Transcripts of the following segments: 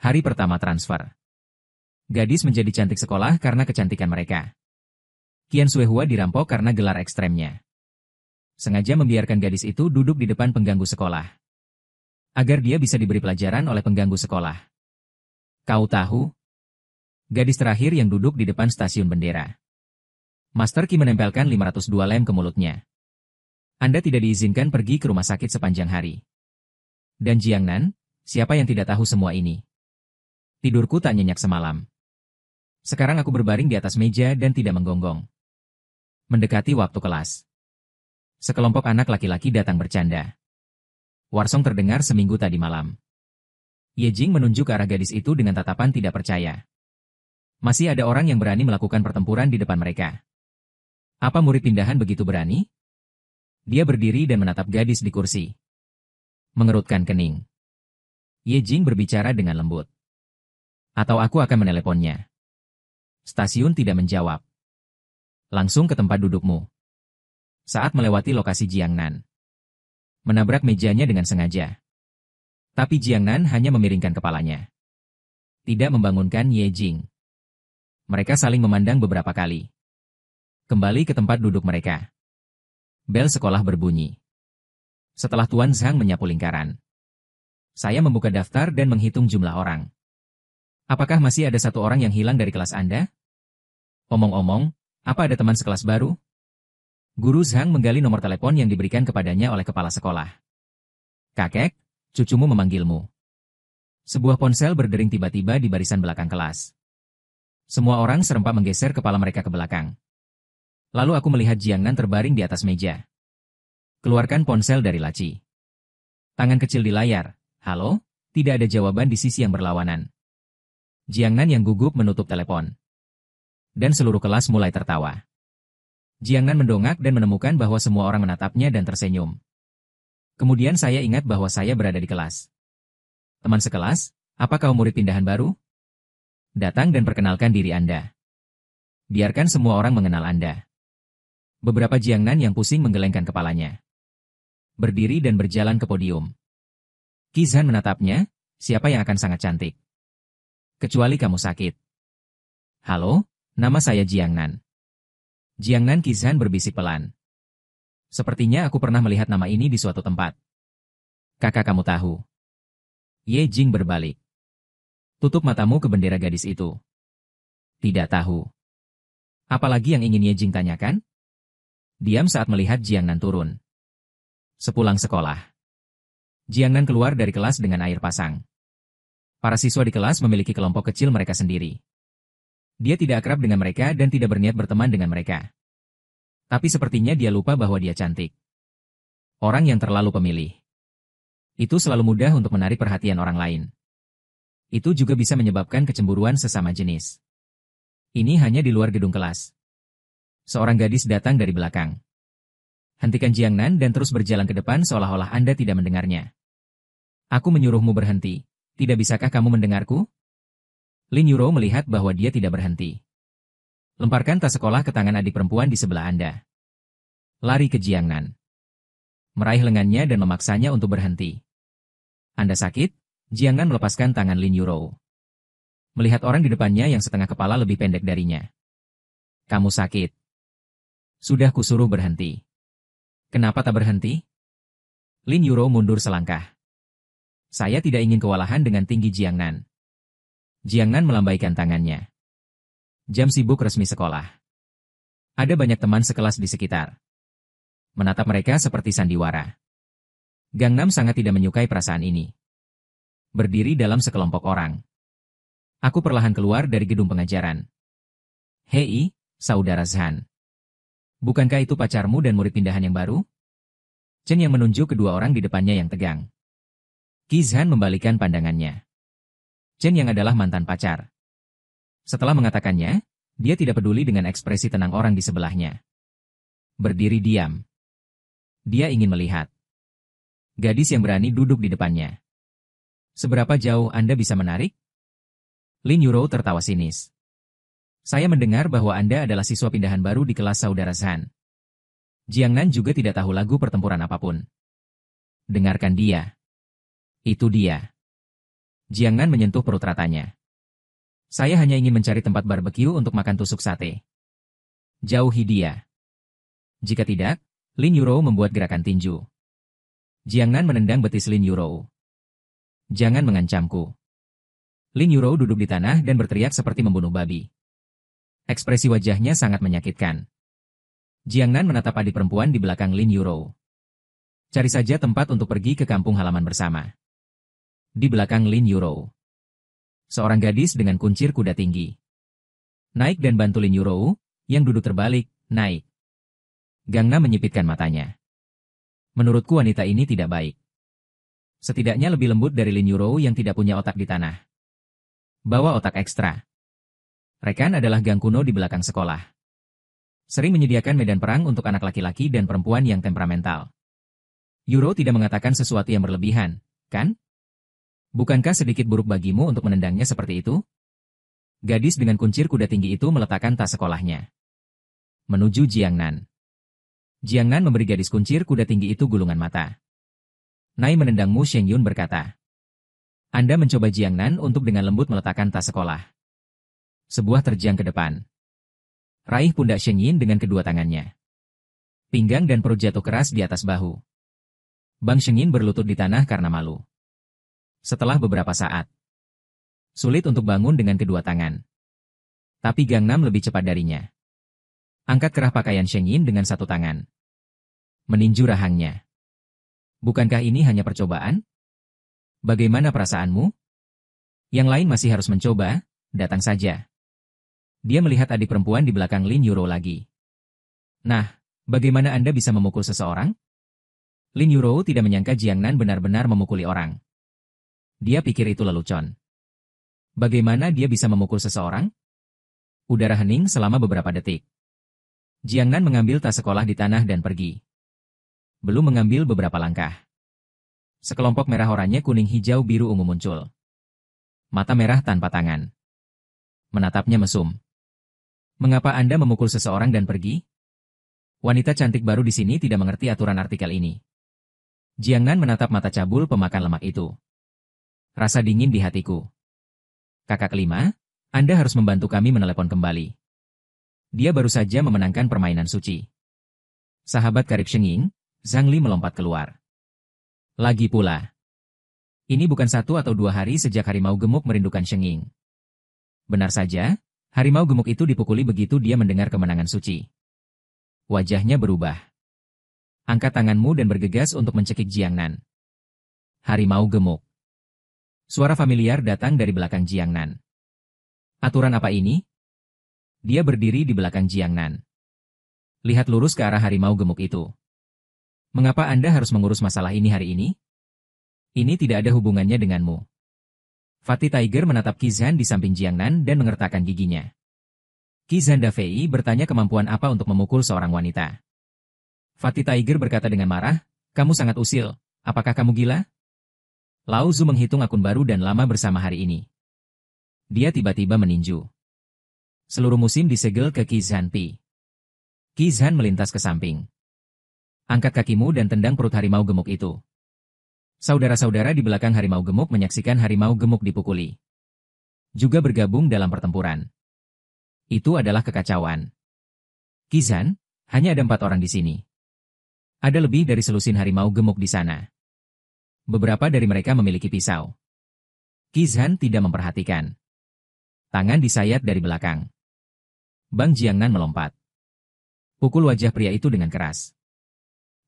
Hari pertama transfer. Gadis menjadi cantik sekolah karena kecantikan mereka. Qian Xuehua dirampok karena gelar ekstremnya. Sengaja membiarkan gadis itu duduk di depan pengganggu sekolah. Agar dia bisa diberi pelajaran oleh pengganggu sekolah. Kau tahu? Gadis terakhir yang duduk di depan stasiun bendera. Master Qi menempelkan 502 lem ke mulutnya. Anda tidak diizinkan pergi ke rumah sakit sepanjang hari. Dan Jiangnan, siapa yang tidak tahu semua ini? Tidurku tak nyenyak semalam. Sekarang aku berbaring di atas meja dan tidak menggonggong. Mendekati waktu kelas. Sekelompok anak laki-laki datang bercanda. Warsong terdengar seminggu tadi malam. Ye Jing menunjuk ke arah gadis itu dengan tatapan tidak percaya. Masih ada orang yang berani melakukan pertempuran di depan mereka. Apa murid pindahan begitu berani? Dia berdiri dan menatap gadis di kursi. Mengerutkan kening. Ye Jing berbicara dengan lembut. Atau aku akan meneleponnya. Stasiun tidak menjawab. Langsung ke tempat dudukmu. Saat melewati lokasi Jiangnan. Menabrak mejanya dengan sengaja. Tapi Jiangnan hanya memiringkan kepalanya. Tidak membangunkan Ye Jing. Mereka saling memandang beberapa kali. Kembali ke tempat duduk mereka. Bel sekolah berbunyi. Setelah Tuan Zhang menyapu lingkaran. Saya membuka daftar dan menghitung jumlah orang. Apakah masih ada satu orang yang hilang dari kelas Anda? Omong-omong, apa ada teman sekelas baru? Guru Zhang menggali nomor telepon yang diberikan kepadanya oleh kepala sekolah. Kakek, cucumu memanggilmu. Sebuah ponsel berdering tiba-tiba di barisan belakang kelas. Semua orang serempak menggeser kepala mereka ke belakang. Lalu aku melihat Jiangnan terbaring di atas meja. Keluarkan ponsel dari laci. Tangan kecil di layar. Halo? Tidak ada jawaban di sisi yang berlawanan. Jiangnan yang gugup menutup telepon. Dan seluruh kelas mulai tertawa. Jiangnan mendongak dan menemukan bahwa semua orang menatapnya dan tersenyum. Kemudian saya ingat bahwa saya berada di kelas. Teman sekelas, apa kau murid pindahan baru? Datang dan perkenalkan diri Anda. Biarkan semua orang mengenal Anda. Beberapa Jiangnan yang pusing menggelengkan kepalanya. Berdiri dan berjalan ke podium. Qi Zhan menatapnya, siapa yang akan sangat cantik? Kecuali kamu sakit. Halo, nama saya Jiangnan. Jiangnan Qi Zhan berbisik pelan. Sepertinya aku pernah melihat nama ini di suatu tempat. Kakak kamu tahu. Ye Jing berbalik. Tutup matamu ke bendera gadis itu. Tidak tahu. Apalagi yang ingin Ye Jing tanyakan? Diam saat melihat Jiangnan turun. Sepulang sekolah. Jiangnan keluar dari kelas dengan air pasang. Para siswa di kelas memiliki kelompok kecil mereka sendiri. Dia tidak akrab dengan mereka dan tidak berniat berteman dengan mereka. Tapi sepertinya dia lupa bahwa dia cantik. Orang yang terlalu pemilih. Itu selalu mudah untuk menarik perhatian orang lain. Itu juga bisa menyebabkan kecemburuan sesama jenis. Ini hanya di luar gedung kelas. Seorang gadis datang dari belakang. Hentikan Jiangnan dan terus berjalan ke depan seolah-olah Anda tidak mendengarnya. Aku menyuruhmu berhenti. Tidak bisakah kamu mendengarku? Lin Yuro melihat bahwa dia tidak berhenti. Lemparkan tas sekolah ke tangan adik perempuan di sebelah Anda. Lari ke Jiangnan. Meraih lengannya dan memaksanya untuk berhenti. Anda sakit? Jiangnan melepaskan tangan Lin Yuro. Melihat orang di depannya yang setengah kepala lebih pendek darinya. Kamu sakit. Sudah kusuruh berhenti. Kenapa tak berhenti? Lin Yuro mundur selangkah. Saya tidak ingin kewalahan dengan tinggi Jiangnan. Jiangnan melambaikan tangannya. Jam sibuk resmi sekolah. Ada banyak teman sekelas di sekitar. Menatap mereka seperti sandiwara. Gangnam sangat tidak menyukai perasaan ini. Berdiri dalam sekelompok orang. Aku perlahan keluar dari gedung pengajaran. Hei, saudara Zhan. Bukankah itu pacarmu dan murid pindahan yang baru? Chen yang menunjuk kedua orang di depannya yang tegang. Qi Zhan membalikan pandangannya. Chen yang adalah mantan pacar. Setelah mengatakannya, dia tidak peduli dengan ekspresi tenang orang di sebelahnya. Berdiri diam. Dia ingin melihat. Gadis yang berani duduk di depannya. Seberapa jauh Anda bisa menarik? Lin Yuro tertawa sinis. Saya mendengar bahwa Anda adalah siswa pindahan baru di kelas saudara Zhan. Jiangnan juga tidak tahu lagu pertempuran apapun. Dengarkan dia. Itu dia. Jiang Nan menyentuh perut ratanya. Saya hanya ingin mencari tempat barbeque untuk makan tusuk sate. Jauhi dia. Jika tidak, Lin Yurou membuat gerakan tinju. Jiang Nan menendang betis Lin Yurou. Jangan mengancamku. Lin Yurou duduk di tanah dan berteriak seperti membunuh babi. Ekspresi wajahnya sangat menyakitkan. Jiang Nan menatap adik perempuan di belakang Lin Yurou. Cari saja tempat untuk pergi ke kampung halaman bersama. Di belakang Lin Yurou, seorang gadis dengan kuncir kuda tinggi. Naik dan bantu Lin Yurou, yang duduk terbalik, naik. Gangnam menyipitkan matanya. Menurutku wanita ini tidak baik. Setidaknya lebih lembut dari Lin Yurou yang tidak punya otak di tanah. Bawa otak ekstra. Rekan adalah gang kuno di belakang sekolah. Sering menyediakan medan perang untuk anak laki-laki dan perempuan yang temperamental. Yurou tidak mengatakan sesuatu yang berlebihan, kan? Bukankah sedikit buruk bagimu untuk menendangnya seperti itu? Gadis dengan kuncir kuda tinggi itu meletakkan tas sekolahnya. Menuju Jiang Nan. Jiang Nan memberi gadis kuncir kuda tinggi itu gulungan mata. Nai menendang Mu Shengyun berkata. Anda mencoba Jiang Nan untuk dengan lembut meletakkan tas sekolah. Sebuah terjang ke depan. Raih pundak Shengyun dengan kedua tangannya. Pinggang dan perut jatuh keras di atas bahu. Bang Shengyun berlutut di tanah karena malu. Setelah beberapa saat, sulit untuk bangun dengan kedua tangan. Tapi Gangnam lebih cepat darinya. Angkat kerah pakaian Shengyun dengan satu tangan. Meninju rahangnya. Bukankah ini hanya percobaan? Bagaimana perasaanmu? Yang lain masih harus mencoba, datang saja. Dia melihat adik perempuan di belakang Lin Yurou lagi. Nah, bagaimana Anda bisa memukul seseorang? Lin Yurou tidak menyangka Jiang Nan benar-benar memukuli orang. Dia pikir itu lelucon. Bagaimana dia bisa memukul seseorang? Udara hening selama beberapa detik. Jiang Nan mengambil tas sekolah di tanah dan pergi. Belum mengambil beberapa langkah. Sekelompok merah oranye kuning hijau biru ungu muncul. Mata merah tanpa tangan. Menatapnya mesum. Mengapa Anda memukul seseorang dan pergi? Wanita cantik baru di sini tidak mengerti aturan artikel ini. Jiang Nan menatap mata cabul pemakan lemak itu. Rasa dingin di hatiku. Kakak kelima, Anda harus membantu kami menelepon kembali. Dia baru saja memenangkan permainan suci. Sahabat karib Shengying, Zhang Li melompat keluar. Lagi pula. Ini bukan 1 atau 2 hari sejak harimau gemuk merindukan Shengying. Benar saja, harimau gemuk itu dipukuli begitu dia mendengar kemenangan suci. Wajahnya berubah. Angkat tanganmu dan bergegas untuk mencekik Jiang Nan. Harimau gemuk. Suara familiar datang dari belakang Jiang Nan. Aturan apa ini? Dia berdiri di belakang Jiang Nan. Lihat lurus ke arah harimau gemuk itu. Mengapa Anda harus mengurus masalah ini hari ini? Ini tidak ada hubungannya denganmu. Fatih Tiger menatap Qizhan di samping Jiang Nan dan mengertakkan giginya. Qizhan Dafei bertanya kemampuan apa untuk memukul seorang wanita. Fatih Tiger berkata dengan marah, kamu sangat usil, apakah kamu gila? Lao Zu menghitung akun baru dan lama bersama hari ini. Dia tiba-tiba meninju. Seluruh musim disegel ke Qizhan Pi. Qizhan melintas ke samping. Angkat kakimu dan tendang perut harimau gemuk itu. Saudara-saudara di belakang harimau gemuk menyaksikan harimau gemuk dipukuli. Juga bergabung dalam pertempuran. Itu adalah kekacauan. Qizhan, hanya ada 4 orang di sini. Ada lebih dari selusin harimau gemuk di sana. Beberapa dari mereka memiliki pisau. Qizhan tidak memperhatikan. Tangan disayat dari belakang. Bang Jiang Nan melompat. Pukul wajah pria itu dengan keras.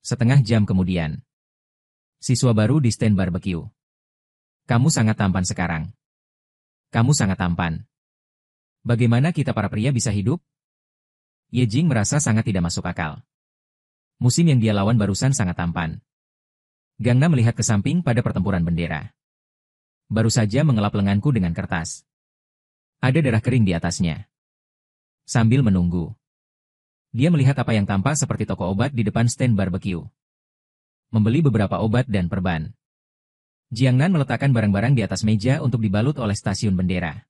Setengah jam kemudian. Siswa baru di stand barbeque. Kamu sangat tampan sekarang. Kamu sangat tampan. Bagaimana kita para pria bisa hidup? Ye Jing merasa sangat tidak masuk akal. Musim yang dia lawan barusan sangat tampan. Gangnam melihat ke samping pada pertempuran bendera. Baru saja mengelap lenganku dengan kertas. Ada darah kering di atasnya. Sambil menunggu. Dia melihat apa yang tampak seperti toko obat di depan stand barbeque. Membeli beberapa obat dan perban. Jiang Nan meletakkan barang-barang di atas meja untuk dibalut oleh stasiun bendera.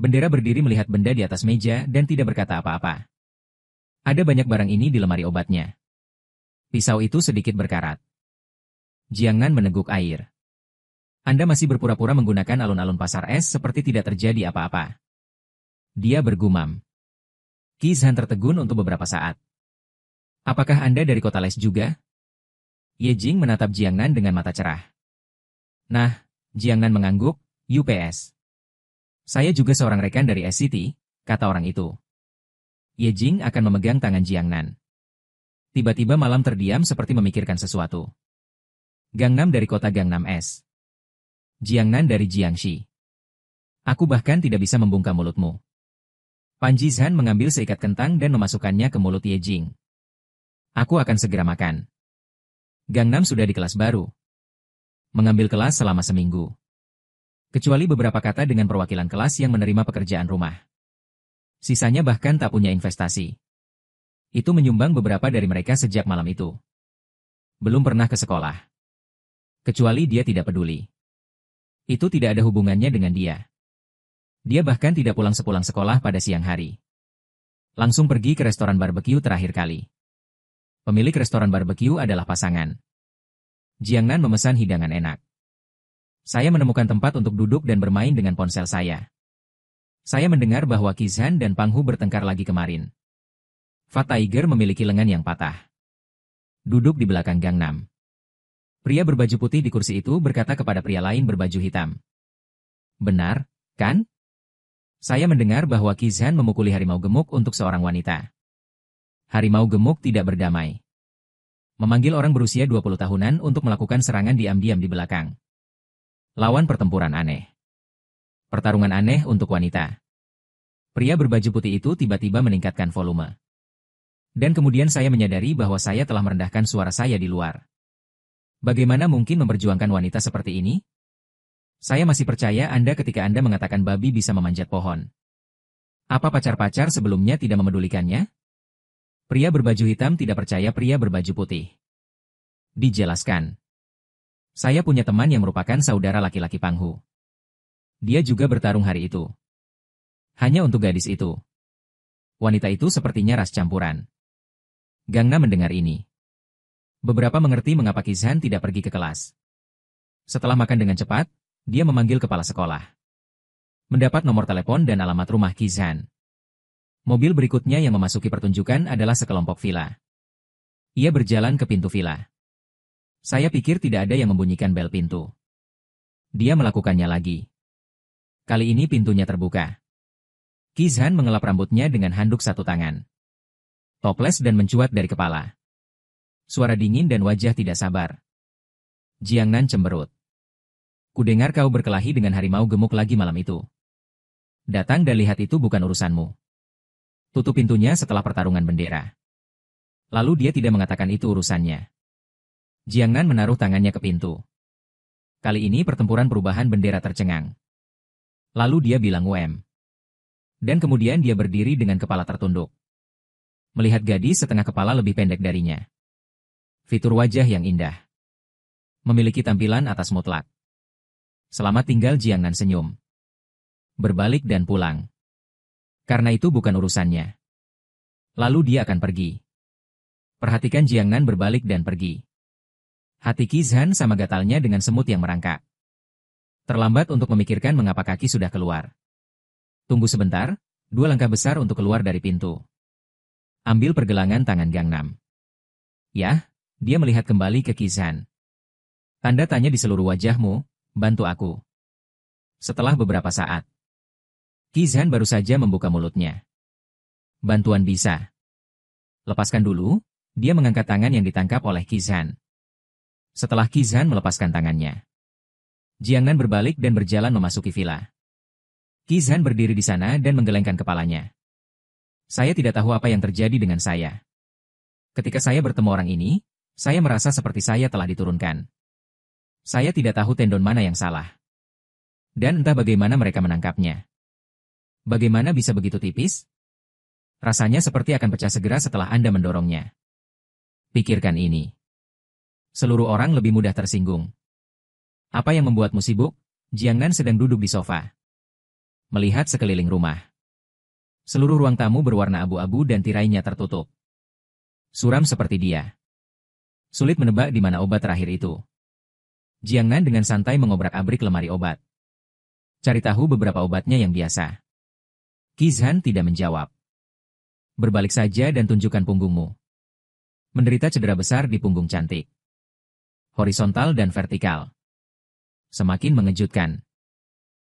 Bendera berdiri melihat benda di atas meja dan tidak berkata apa-apa. Ada banyak barang ini di lemari obatnya. Pisau itu sedikit berkarat. Jiang Nan meneguk air. Anda masih berpura-pura menggunakan alun-alun pasar es seperti tidak terjadi apa-apa. Dia bergumam. Qi Zhan tertegun untuk beberapa saat. Apakah Anda dari kota Les juga? Ye Jing menatap Jiangnan dengan mata cerah. Nah, Jiangnan mengangguk, UPS. Saya juga seorang rekan dari SCT, kata orang itu. Ye Jing akan memegang tangan Jiangnan. Tiba-tiba malam terdiam seperti memikirkan sesuatu. Gangnam dari kota Gangnam S. Jiangnan dari Jiangxi. Aku bahkan tidak bisa membungkam mulutmu. Pan Jizhan mengambil seikat kentang dan memasukkannya ke mulut Ye Jing. Aku akan segera makan. Gangnam sudah di kelas baru. Mengambil kelas selama seminggu. Kecuali beberapa kata dengan perwakilan kelas yang menerima pekerjaan rumah. Sisanya bahkan tak punya investasi. Itu menyumbang beberapa dari mereka sejak malam itu. Belum pernah ke sekolah. Kecuali dia tidak peduli. Itu tidak ada hubungannya dengan dia. Dia bahkan tidak pulang sepulang sekolah pada siang hari. Langsung pergi ke restoran barbeque terakhir kali. Pemilik restoran barbeque adalah pasangan. Jiangnan memesan hidangan enak. Saya menemukan tempat untuk duduk dan bermain dengan ponsel saya. Saya mendengar bahwa Qi Zhan dan Pang Hu bertengkar lagi kemarin. Fat Tiger memiliki lengan yang patah. Duduk di belakang Gangnam. Pria berbaju putih di kursi itu berkata kepada pria lain berbaju hitam. Benar, kan? Saya mendengar bahwa Qi Zhan memukuli harimau gemuk untuk seorang wanita. Harimau gemuk tidak berdamai. Memanggil orang berusia 20 tahunan untuk melakukan serangan diam-diam di belakang. Lawan pertempuran aneh. Pertarungan aneh untuk wanita. Pria berbaju putih itu tiba-tiba meningkatkan volume. Dan kemudian saya menyadari bahwa saya telah merendahkan suara saya di luar. Bagaimana mungkin memperjuangkan wanita seperti ini? Saya masih percaya Anda ketika Anda mengatakan babi bisa memanjat pohon. Apa pacar-pacar sebelumnya tidak memedulikannya? Pria berbaju hitam tidak percaya pria berbaju putih. Dijelaskan. Saya punya teman yang merupakan saudara laki-laki Pang Hu. Dia juga bertarung hari itu. Hanya untuk gadis itu. Wanita itu sepertinya ras campuran. Gangnam mendengar ini. Beberapa mengerti mengapa Qi Zhan tidak pergi ke kelas. Setelah makan dengan cepat, dia memanggil kepala sekolah. Mendapat nomor telepon dan alamat rumah Qi Zhan. Mobil berikutnya yang memasuki pertunjukan adalah sekelompok villa. Ia berjalan ke pintu villa. Saya pikir tidak ada yang membunyikan bel pintu. Dia melakukannya lagi. Kali ini pintunya terbuka. Qi Zhan mengelap rambutnya dengan handuk satu tangan. Toples dan mencuat dari kepala. Suara dingin dan wajah tidak sabar. Jiangnan cemberut. Kudengar kau berkelahi dengan harimau gemuk lagi malam itu. Datang dan lihat itu bukan urusanmu. Tutup pintunya setelah pertarungan bendera. Lalu dia tidak mengatakan itu urusannya. Jiangnan menaruh tangannya ke pintu. Kali ini pertempuran perubahan bendera tercengang. Lalu dia bilang "Wem". Dan kemudian dia berdiri dengan kepala tertunduk. Melihat gadis setengah kepala lebih pendek darinya. Fitur wajah yang indah. Memiliki tampilan atas mutlak. Selamat tinggal Jiangnan senyum. Berbalik dan pulang. Karena itu bukan urusannya. Lalu dia akan pergi. Perhatikan Jiangnan berbalik dan pergi. Hati Qi Zhan sama gatalnya dengan semut yang merangkak. Terlambat untuk memikirkan mengapa kaki sudah keluar. Tunggu sebentar, 2 langkah besar untuk keluar dari pintu. Ambil pergelangan tangan Gangnam. Ya, dia melihat kembali ke Qi Zhan. Tanda tanya di seluruh wajahmu. Bantu aku. Setelah beberapa saat, Qi Zhan baru saja membuka mulutnya. Bantuan bisa. Lepaskan dulu, dia mengangkat tangan yang ditangkap oleh Qi Zhan. Setelah Qi Zhan melepaskan tangannya, Jiangnan berbalik dan berjalan memasuki villa. Qi Zhan berdiri di sana dan menggelengkan kepalanya. Saya tidak tahu apa yang terjadi dengan saya. Ketika saya bertemu orang ini, saya merasa seperti saya telah diturunkan. Saya tidak tahu tendon mana yang salah. Dan entah bagaimana mereka menangkapnya. Bagaimana bisa begitu tipis? Rasanya seperti akan pecah segera setelah Anda mendorongnya. Pikirkan ini. Seluruh orang lebih mudah tersinggung. Apa yang membuatmu sibuk? Jiangnan sedang duduk di sofa. Melihat sekeliling rumah. Seluruh ruang tamu berwarna abu-abu dan tirainya tertutup. Suram seperti dia. Sulit menebak di mana obat terakhir itu. Jiang Nan dengan santai mengobrak-abrik lemari obat. Cari tahu beberapa obatnya yang biasa. Qi Zhan tidak menjawab. Berbalik saja dan tunjukkan punggungmu. Menderita cedera besar di punggung cantik. Horizontal dan vertikal. Semakin mengejutkan.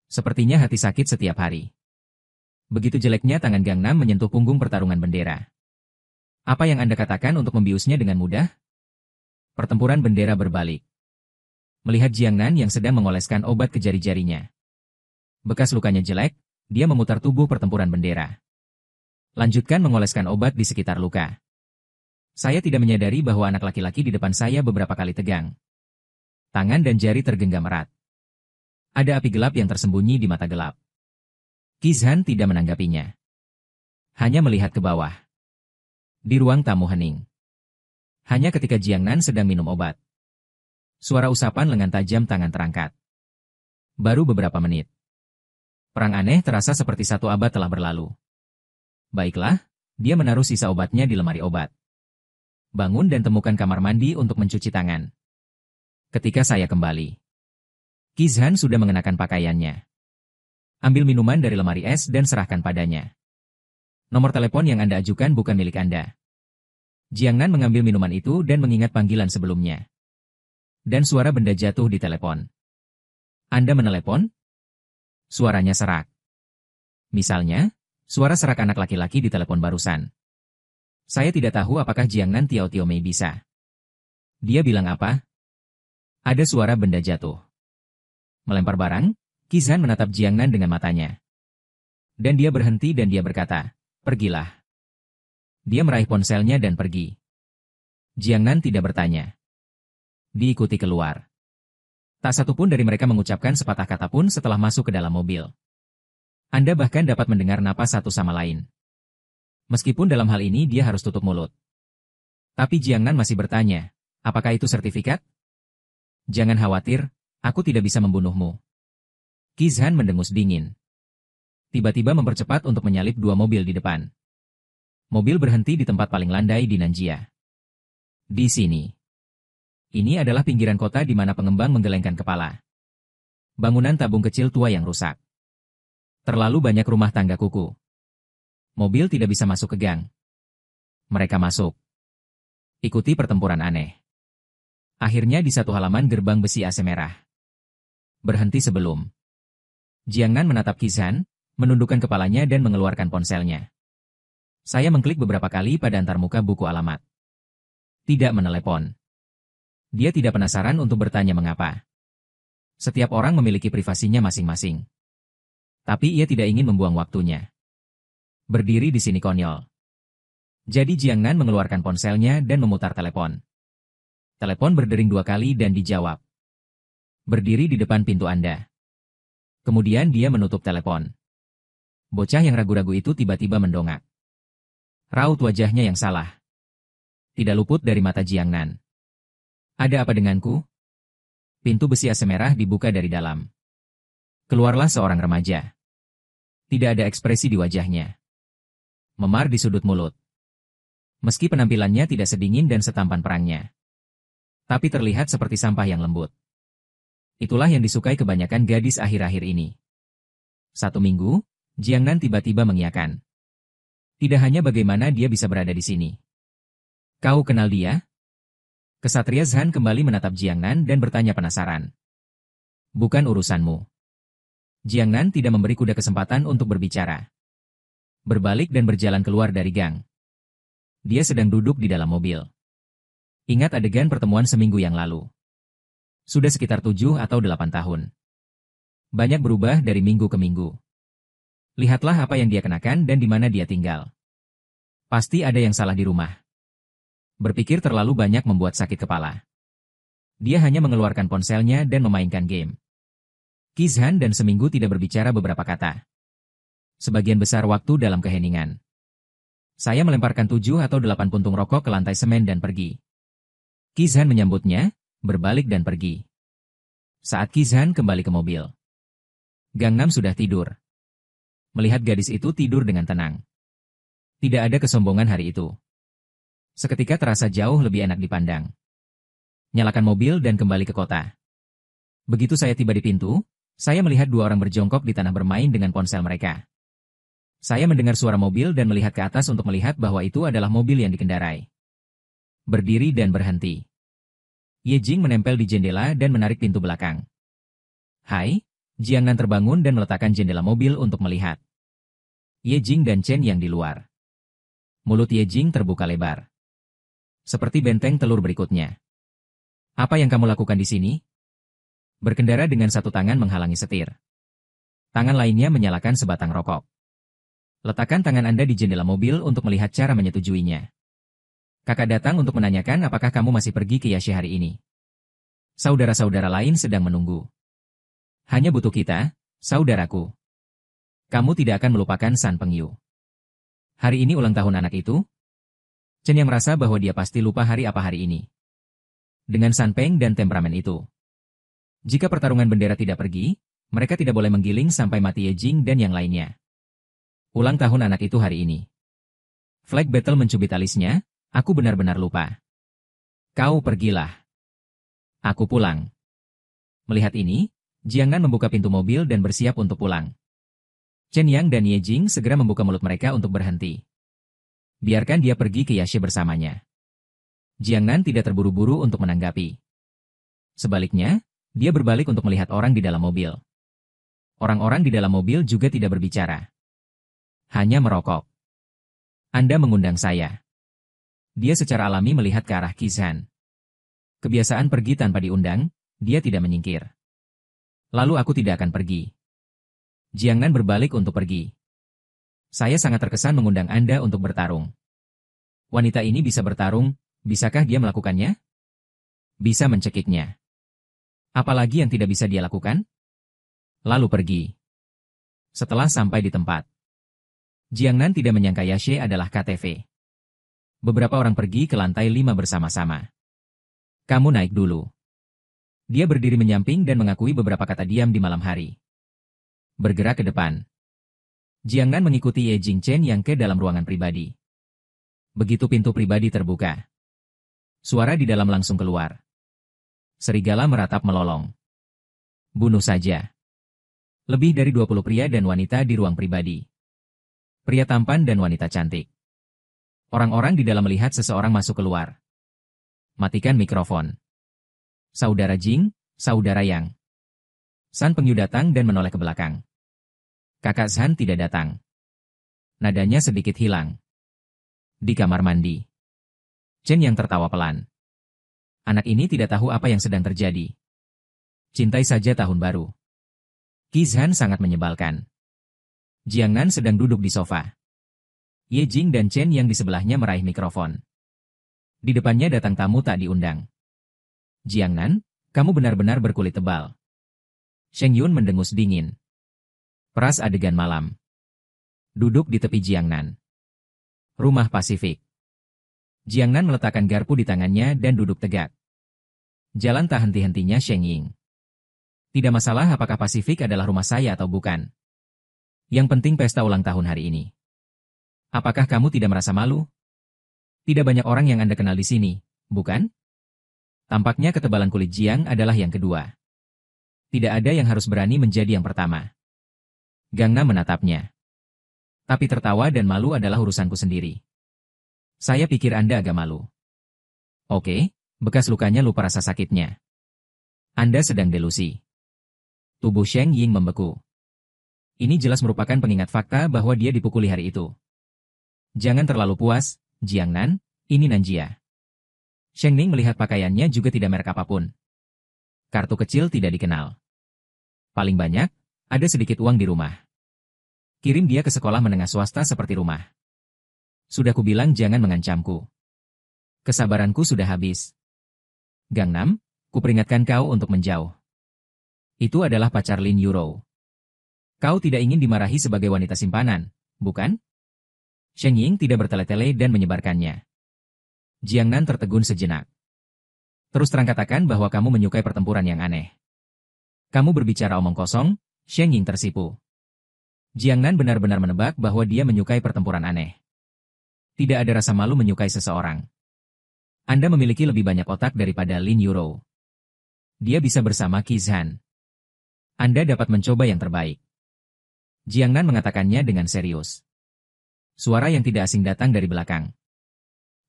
Sepertinya hati sakit setiap hari. Begitu jeleknya tangan Gangnam menyentuh punggung pertarungan bendera. Apa yang Anda katakan untuk membiusnya dengan mudah? Pertempuran bendera berbalik. Melihat Jiang Nan yang sedang mengoleskan obat ke jari-jarinya. Bekas lukanya jelek, dia memutar tubuh pertempuran bendera. Lanjutkan mengoleskan obat di sekitar luka. Saya tidak menyadari bahwa anak laki-laki di depan saya beberapa kali tegang. Tangan dan jari tergenggam erat. Ada api gelap yang tersembunyi di mata gelap. Qi Zhan tidak menanggapinya. Hanya melihat ke bawah. Di ruang tamu hening. Hanya ketika Jiang Nan sedang minum obat. Suara usapan lengan tajam tangan terangkat. Baru beberapa menit. Perang aneh terasa seperti satu abad telah berlalu. Baiklah, dia menaruh sisa obatnya di lemari obat. Bangun dan temukan kamar mandi untuk mencuci tangan. Ketika saya kembali, Qi Zhan sudah mengenakan pakaiannya. Ambil minuman dari lemari es dan serahkan padanya. Nomor telepon yang Anda ajukan bukan milik Anda. Jiang Nan mengambil minuman itu dan mengingat panggilan sebelumnya. Dan suara benda jatuh di telepon. Anda menelepon? Suaranya serak. Misalnya, suara serak anak laki-laki di telepon barusan. Saya tidak tahu apakah Jiang Nan Tiao Tiao Mei bisa. Dia bilang apa? Ada suara benda jatuh. Melempar barang, Qi Zhan menatap Jiang Nan dengan matanya. Dan dia berhenti dan dia berkata, pergilah. Dia meraih ponselnya dan pergi. Jiang Nan tidak bertanya. Diikuti keluar. Tak satu pun dari mereka mengucapkan sepatah kata pun setelah masuk ke dalam mobil. Anda bahkan dapat mendengar napas satu sama lain. Meskipun dalam hal ini dia harus tutup mulut. Tapi Jiang Nan masih bertanya, apakah itu sertifikat? Jangan khawatir, aku tidak bisa membunuhmu. Qi Zhan mendengus dingin. Tiba-tiba mempercepat untuk menyalip dua mobil di depan. Mobil berhenti di tempat paling landai di Nanjia. Di sini. Ini adalah pinggiran kota di mana pengembang menggelengkan kepala. Bangunan tabung kecil tua yang rusak. Terlalu banyak rumah tangga kuku. Mobil tidak bisa masuk ke gang. Mereka masuk. Ikuti pertempuran aneh. Akhirnya di satu halaman gerbang besi AC merah. Berhenti sebelum. Jiang Nan menatap Qi Zhan, menundukkan kepalanya dan mengeluarkan ponselnya. Saya mengklik beberapa kali pada antarmuka buku alamat. Tidak menelepon. Dia tidak penasaran untuk bertanya mengapa. Setiap orang memiliki privasinya masing-masing. Tapi ia tidak ingin membuang waktunya. Berdiri di sini konyol. Jadi Jiang Nan mengeluarkan ponselnya dan memutar telepon. Telepon berdering dua kali dan dijawab. Berdiri di depan pintu Anda. Kemudian dia menutup telepon. Bocah yang ragu-ragu itu tiba-tiba mendongak. Raut wajahnya yang salah. Tidak luput dari mata Jiang Nan. Ada apa denganku? Pintu besi AC merah dibuka dari dalam. Keluarlah seorang remaja. Tidak ada ekspresi di wajahnya. Memar di sudut mulut. Meski penampilannya tidak sedingin dan setampan perangnya. Tapi terlihat seperti sampah yang lembut. Itulah yang disukai kebanyakan gadis akhir-akhir ini. 1 minggu, Jiang Nan tiba-tiba mengiyakan. Tidak hanya bagaimana dia bisa berada di sini. Kau kenal dia? Kesatria Zhan kembali menatap Jiang Nan dan bertanya penasaran. Bukan urusanmu. Jiang Nan tidak memberi kuda kesempatan untuk berbicara. Berbalik dan berjalan keluar dari gang. Dia sedang duduk di dalam mobil. Ingat adegan pertemuan seminggu yang lalu. Sudah sekitar 7 atau 8 tahun. Banyak berubah dari minggu ke minggu. Lihatlah apa yang dia kenakan dan di mana dia tinggal. Pasti ada yang salah di rumah. Berpikir terlalu banyak membuat sakit kepala. Dia hanya mengeluarkan ponselnya dan memainkan game. Qi Zhan dan seminggu tidak berbicara beberapa kata. Sebagian besar waktu dalam keheningan. Saya melemparkan 7 atau 8 puntung rokok ke lantai semen dan pergi. Qi Zhan menyambutnya, berbalik dan pergi. Saat Qi Zhan kembali ke mobil. Gangnam sudah tidur. Melihat gadis itu tidur dengan tenang. Tidak ada kesombongan hari itu. Seketika terasa jauh lebih enak dipandang. Nyalakan mobil dan kembali ke kota. Begitu saya tiba di pintu, saya melihat dua orang berjongkok di tanah bermain dengan ponsel mereka. Saya mendengar suara mobil dan melihat ke atas untuk melihat bahwa itu adalah mobil yang dikendarai. Berdiri dan berhenti. Ye Jing menempel di jendela dan menarik pintu belakang. Hai, Jiangnan terbangun dan meletakkan jendela mobil untuk melihat Ye Jing dan Chen yang di luar. Mulut Ye Jing terbuka lebar. Seperti benteng telur berikutnya. Apa yang kamu lakukan di sini? Berkendara dengan satu tangan menghalangi setir. Tangan lainnya menyalakan sebatang rokok. Letakkan tangan Anda di jendela mobil untuk melihat cara menyetujuinya. Kakak datang untuk menanyakan apakah kamu masih pergi ke Yashe hari ini. Saudara-saudara lain sedang menunggu. Hanya butuh kita, saudaraku. Kamu tidak akan melupakan San Pengyu. Hari ini ulang tahun anak itu? Chen yang merasa bahwa dia pasti lupa hari apa hari ini. Dengan San Peng dan temperamen itu. Jika pertarungan bendera tidak pergi, mereka tidak boleh menggiling sampai mati Ye Jing dan yang lainnya. Ulang tahun anak itu hari ini. Flag Battle mencubit alisnya, aku benar-benar lupa. Kau pergilah. Aku pulang. Melihat ini, Jiangnan membuka pintu mobil dan bersiap untuk pulang. Chen Yang dan Ye Jing segera membuka mulut mereka untuk berhenti. Biarkan dia pergi ke Yashe bersamanya. Jiangnan tidak terburu-buru untuk menanggapi. Sebaliknya, dia berbalik untuk melihat orang di dalam mobil. Orang-orang di dalam mobil juga tidak berbicara. Hanya merokok. Anda mengundang saya. Dia secara alami melihat ke arah Kizhan. Kebiasaan pergi tanpa diundang, dia tidak menyingkir. Lalu aku tidak akan pergi. Jiangnan berbalik untuk pergi. Saya sangat terkesan mengundang Anda untuk bertarung. Wanita ini bisa bertarung, bisakah dia melakukannya? Bisa mencekiknya. Apalagi yang tidak bisa dia lakukan? Lalu pergi. Setelah sampai di tempat, Jiangnan tidak menyangka Yashe adalah KTV. Beberapa orang pergi ke lantai 5 bersama-sama. Kamu naik dulu. Dia berdiri menyamping dan mengakui beberapa kata diam di malam hari. Bergerak ke depan. Jiangnan mengikuti Ye Jing Chen yang ke dalam ruangan pribadi. Begitu pintu pribadi terbuka, suara di dalam langsung keluar. Serigala meratap melolong. Bunuh saja. Lebih dari 20 pria dan wanita di ruang pribadi. Pria tampan dan wanita cantik. Orang-orang di dalam melihat seseorang masuk keluar. Matikan mikrofon. Saudara Jing, saudara Yang. San Pengyu datang dan menoleh ke belakang. Kakak Zhan tidak datang. Nadanya sedikit hilang. Di kamar mandi. Chen yang tertawa pelan. Anak ini tidak tahu apa yang sedang terjadi. Cintai saja tahun baru. Kizhan sangat menyebalkan. Jiangnan sedang duduk di sofa. Ye Jing dan Chen yang di sebelahnya meraih mikrofon. Di depannya datang tamu tak diundang. Jiangnan, kamu benar-benar berkulit tebal. Sheng Yun mendengus dingin. Peras adegan malam. Duduk di tepi Jiangnan. Rumah Pasifik. Jiangnan meletakkan garpu di tangannya dan duduk tegak. Jalan tak henti-hentinya Sheng Ying. Tidak masalah apakah Pasifik adalah rumah saya atau bukan. Yang penting pesta ulang tahun hari ini. Apakah kamu tidak merasa malu? Tidak banyak orang yang Anda kenal di sini, bukan? Tampaknya ketebalan kulit Jiang adalah yang kedua. Tidak ada yang harus berani menjadi yang pertama. Gangnam menatapnya. Tapi tertawa dan malu adalah urusanku sendiri. Saya pikir Anda agak malu. Oke, bekas lukanya lupa rasa sakitnya. Anda sedang delusi. Tubuh Sheng Ying membeku. Ini jelas merupakan pengingat fakta bahwa dia dipukuli hari itu. Jangan terlalu puas, Jiangnan, ini Nanjia. Sheng Ning melihat pakaiannya juga tidak merek apapun. Kartu kecil tidak dikenal. Paling banyak, ada sedikit uang di rumah. Kirim dia ke sekolah menengah swasta seperti rumah. Sudah kubilang jangan mengancamku. Kesabaranku sudah habis. Gangnam, kuperingatkan kau untuk menjauh. Itu adalah pacar Lin Yuro. Kau tidak ingin dimarahi sebagai wanita simpanan, bukan? Sheng Ying tidak bertele-tele dan menyebarkannya. Jiangnan tertegun sejenak. Terus terang katakan bahwa kamu menyukai pertempuran yang aneh. Kamu berbicara omong kosong, Sheng Ying tersipu. Jiangnan benar-benar menebak bahwa dia menyukai pertempuran aneh. Tidak ada rasa malu menyukai seseorang. Anda memiliki lebih banyak otak daripada Lin Yuro. Dia bisa bersama Qi Zhan. Anda dapat mencoba yang terbaik. Jiang Nan mengatakannya dengan serius. Suara yang tidak asing datang dari belakang.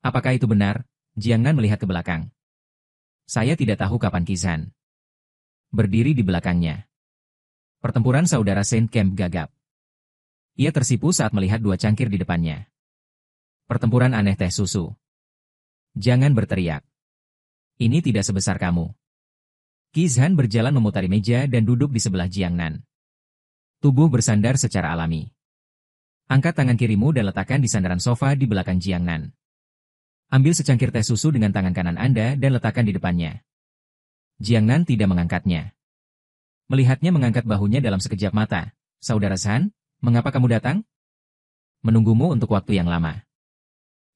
Apakah itu benar? Jiang Nan melihat ke belakang. Saya tidak tahu kapan Qi Zhan berdiri di belakangnya. Pertempuran saudara Saint Camp gagap. Ia tersipu saat melihat dua cangkir di depannya. Pertempuran aneh teh susu. Jangan berteriak. Ini tidak sebesar kamu. Qi Zhan berjalan memutari meja dan duduk di sebelah Jiang Nan. Tubuh bersandar secara alami. Angkat tangan kirimu dan letakkan di sandaran sofa di belakang Jiang Nan. Ambil secangkir teh susu dengan tangan kanan Anda dan letakkan di depannya. Jiang Nan tidak mengangkatnya. Melihatnya mengangkat bahunya dalam sekejap mata. Saudara Zhan, mengapa kamu datang? Menunggumu untuk waktu yang lama.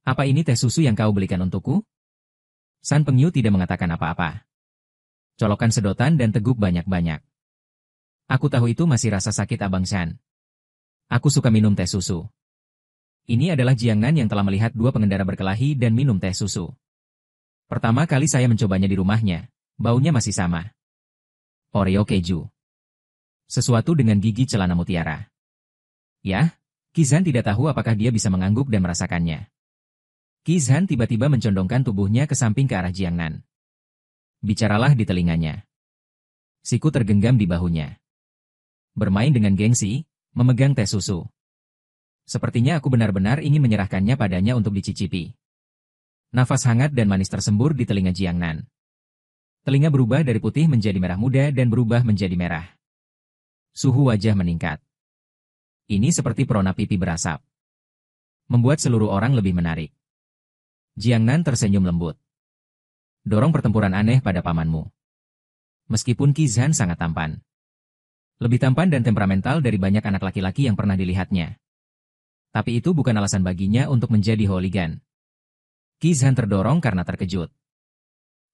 Apa ini teh susu yang kau belikan untukku? San Pengyu tidak mengatakan apa-apa. Colokan sedotan dan teguk banyak-banyak. Aku tahu itu masih rasa sakit Abang Zhan. Aku suka minum teh susu. Ini adalah Jiang Nan yang telah melihat dua pengendara berkelahi dan minum teh susu. Pertama kali saya mencobanya di rumahnya, baunya masih sama. Oreo keju. Sesuatu dengan gigi celana mutiara. Ya, Qi Zhan tidak tahu apakah dia bisa mengangguk dan merasakannya. Qi Zhan tiba-tiba mencondongkan tubuhnya ke samping ke arah Jiang Nan. Bicaralah di telinganya. Siku tergenggam di bahunya. Bermain dengan gengsi, memegang teh susu. Sepertinya aku benar-benar ingin menyerahkannya padanya untuk dicicipi. Nafas hangat dan manis tersembur di telinga Jiang Nan. Telinga berubah dari putih menjadi merah muda dan berubah menjadi merah. Suhu wajah meningkat. Ini seperti perona pipi berasap. Membuat seluruh orang lebih menarik. Jiang Nan tersenyum lembut. Dorong pertempuran aneh pada pamanmu. Meskipun Qi Zhan sangat tampan. Lebih tampan dan temperamental dari banyak anak laki-laki yang pernah dilihatnya. Tapi itu bukan alasan baginya untuk menjadi hooligan. Qi Zhan terdorong karena terkejut.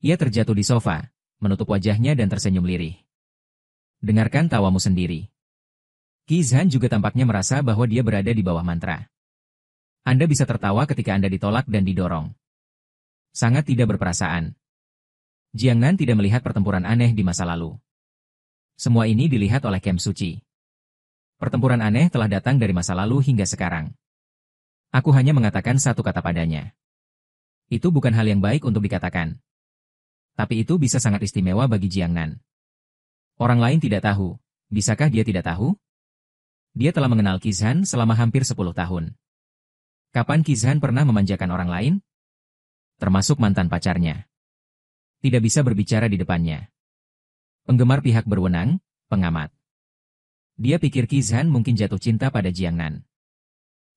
Ia terjatuh di sofa, menutup wajahnya dan tersenyum lirih. Dengarkan tawamu sendiri. Qi Zhan juga tampaknya merasa bahwa dia berada di bawah mantra. Anda bisa tertawa ketika Anda ditolak dan didorong. Sangat tidak berperasaan. Jiang Nan tidak melihat pertempuran aneh di masa lalu. Semua ini dilihat oleh Kem Suci. Pertempuran aneh telah datang dari masa lalu hingga sekarang. Aku hanya mengatakan satu kata padanya. Itu bukan hal yang baik untuk dikatakan. Tapi itu bisa sangat istimewa bagi Jiang Nan. Orang lain tidak tahu. Bisakah dia tidak tahu? Dia telah mengenal Qi Zhan selama hampir 10 tahun. Kapan Qi Zhan pernah memanjakan orang lain? Termasuk mantan pacarnya. Tidak bisa berbicara di depannya. Penggemar pihak berwenang, pengamat. Dia pikir Qi Zhan mungkin jatuh cinta pada Jiang Nan.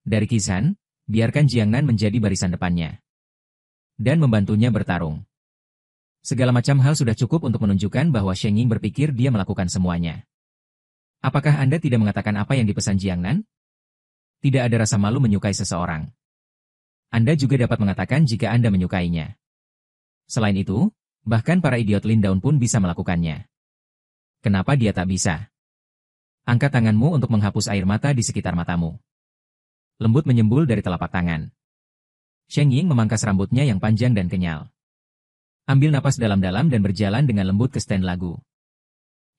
Dari Qi Zhan, biarkan Jiang Nan menjadi barisan depannya. Dan membantunya bertarung. Segala macam hal sudah cukup untuk menunjukkan bahwa Sheng Ying berpikir dia melakukan semuanya. Apakah Anda tidak mengatakan apa yang dipesan Jiang Nan? Tidak ada rasa malu menyukai seseorang. Anda juga dapat mengatakan jika Anda menyukainya. Selain itu, bahkan para idiot Lin Daun pun bisa melakukannya. Kenapa dia tak bisa? Angkat tanganmu untuk menghapus air mata di sekitar matamu. Lembut menyembul dari telapak tangan. Sheng Ying memangkas rambutnya yang panjang dan kenyal. Ambil napas dalam-dalam dan berjalan dengan lembut ke stand lagu.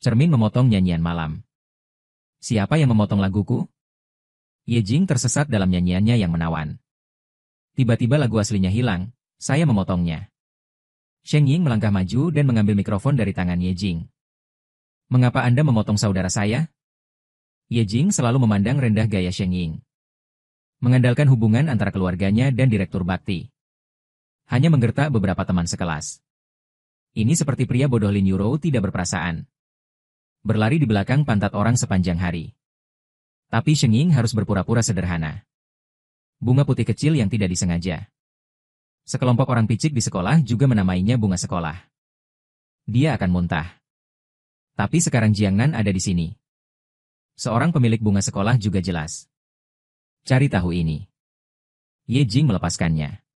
Cermin memotong nyanyian malam. Siapa yang memotong laguku? Ye Jing tersesat dalam nyanyiannya yang menawan. Tiba-tiba lagu aslinya hilang, saya memotongnya. Sheng Ying melangkah maju dan mengambil mikrofon dari tangan Ye Jing. Mengapa Anda memotong saudara saya? Ye Jing selalu memandang rendah gaya Sheng Ying. Mengandalkan hubungan antara keluarganya dan direktur bakti. Hanya menggertak beberapa teman sekelas. Ini seperti pria bodoh Lin Yuro tidak berperasaan. Berlari di belakang pantat orang sepanjang hari. Tapi Sheng Ying harus berpura-pura sederhana. Bunga putih kecil yang tidak disengaja. Sekelompok orang picik di sekolah juga menamainya bunga sekolah. Dia akan muntah. Tapi sekarang Jiang Nan ada di sini. Seorang pemilik bunga sekolah juga jelas. Cari tahu ini. Ye Jing melepaskannya.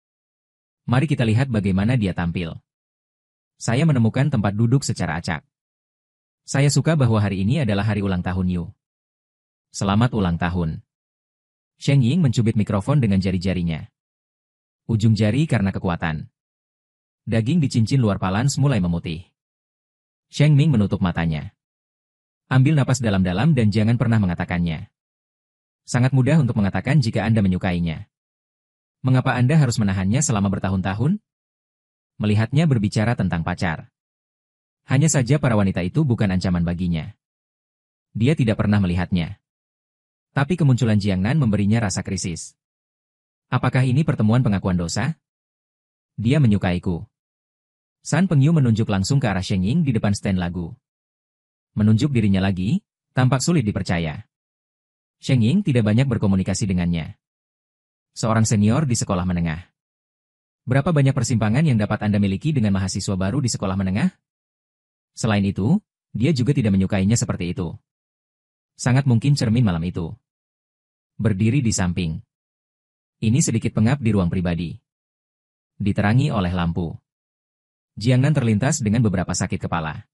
Mari kita lihat bagaimana dia tampil. Saya menemukan tempat duduk secara acak. Saya suka bahwa hari ini adalah hari ulang tahun Yu. Selamat ulang tahun. Sheng Ying mencubit mikrofon dengan jari-jarinya. Ujung jari karena kekuatan. Daging di cincin luar palans mulai memutih. Sheng Ming menutup matanya. Ambil napas dalam-dalam dan jangan pernah mengatakannya. Sangat mudah untuk mengatakan jika Anda menyukainya. Mengapa Anda harus menahannya selama bertahun-tahun? Melihatnya berbicara tentang pacar. Hanya saja para wanita itu bukan ancaman baginya. Dia tidak pernah melihatnya. Tapi kemunculan Jiangnan memberinya rasa krisis. Apakah ini pertemuan pengakuan dosa? Dia menyukaiku. San Pengyu menunjuk langsung ke arah Sheng Ying di depan stand lagu. Menunjuk dirinya lagi, tampak sulit dipercaya. Sheng Ying tidak banyak berkomunikasi dengannya. Seorang senior di sekolah menengah. Berapa banyak persimpangan yang dapat Anda miliki dengan mahasiswa baru di sekolah menengah? Selain itu, dia juga tidak menyukainya seperti itu. Sangat mungkin cermin malam itu. Berdiri di samping. Ini sedikit pengap di ruang pribadi. Diterangi oleh lampu. Jiangnan terlintas dengan beberapa sakit kepala.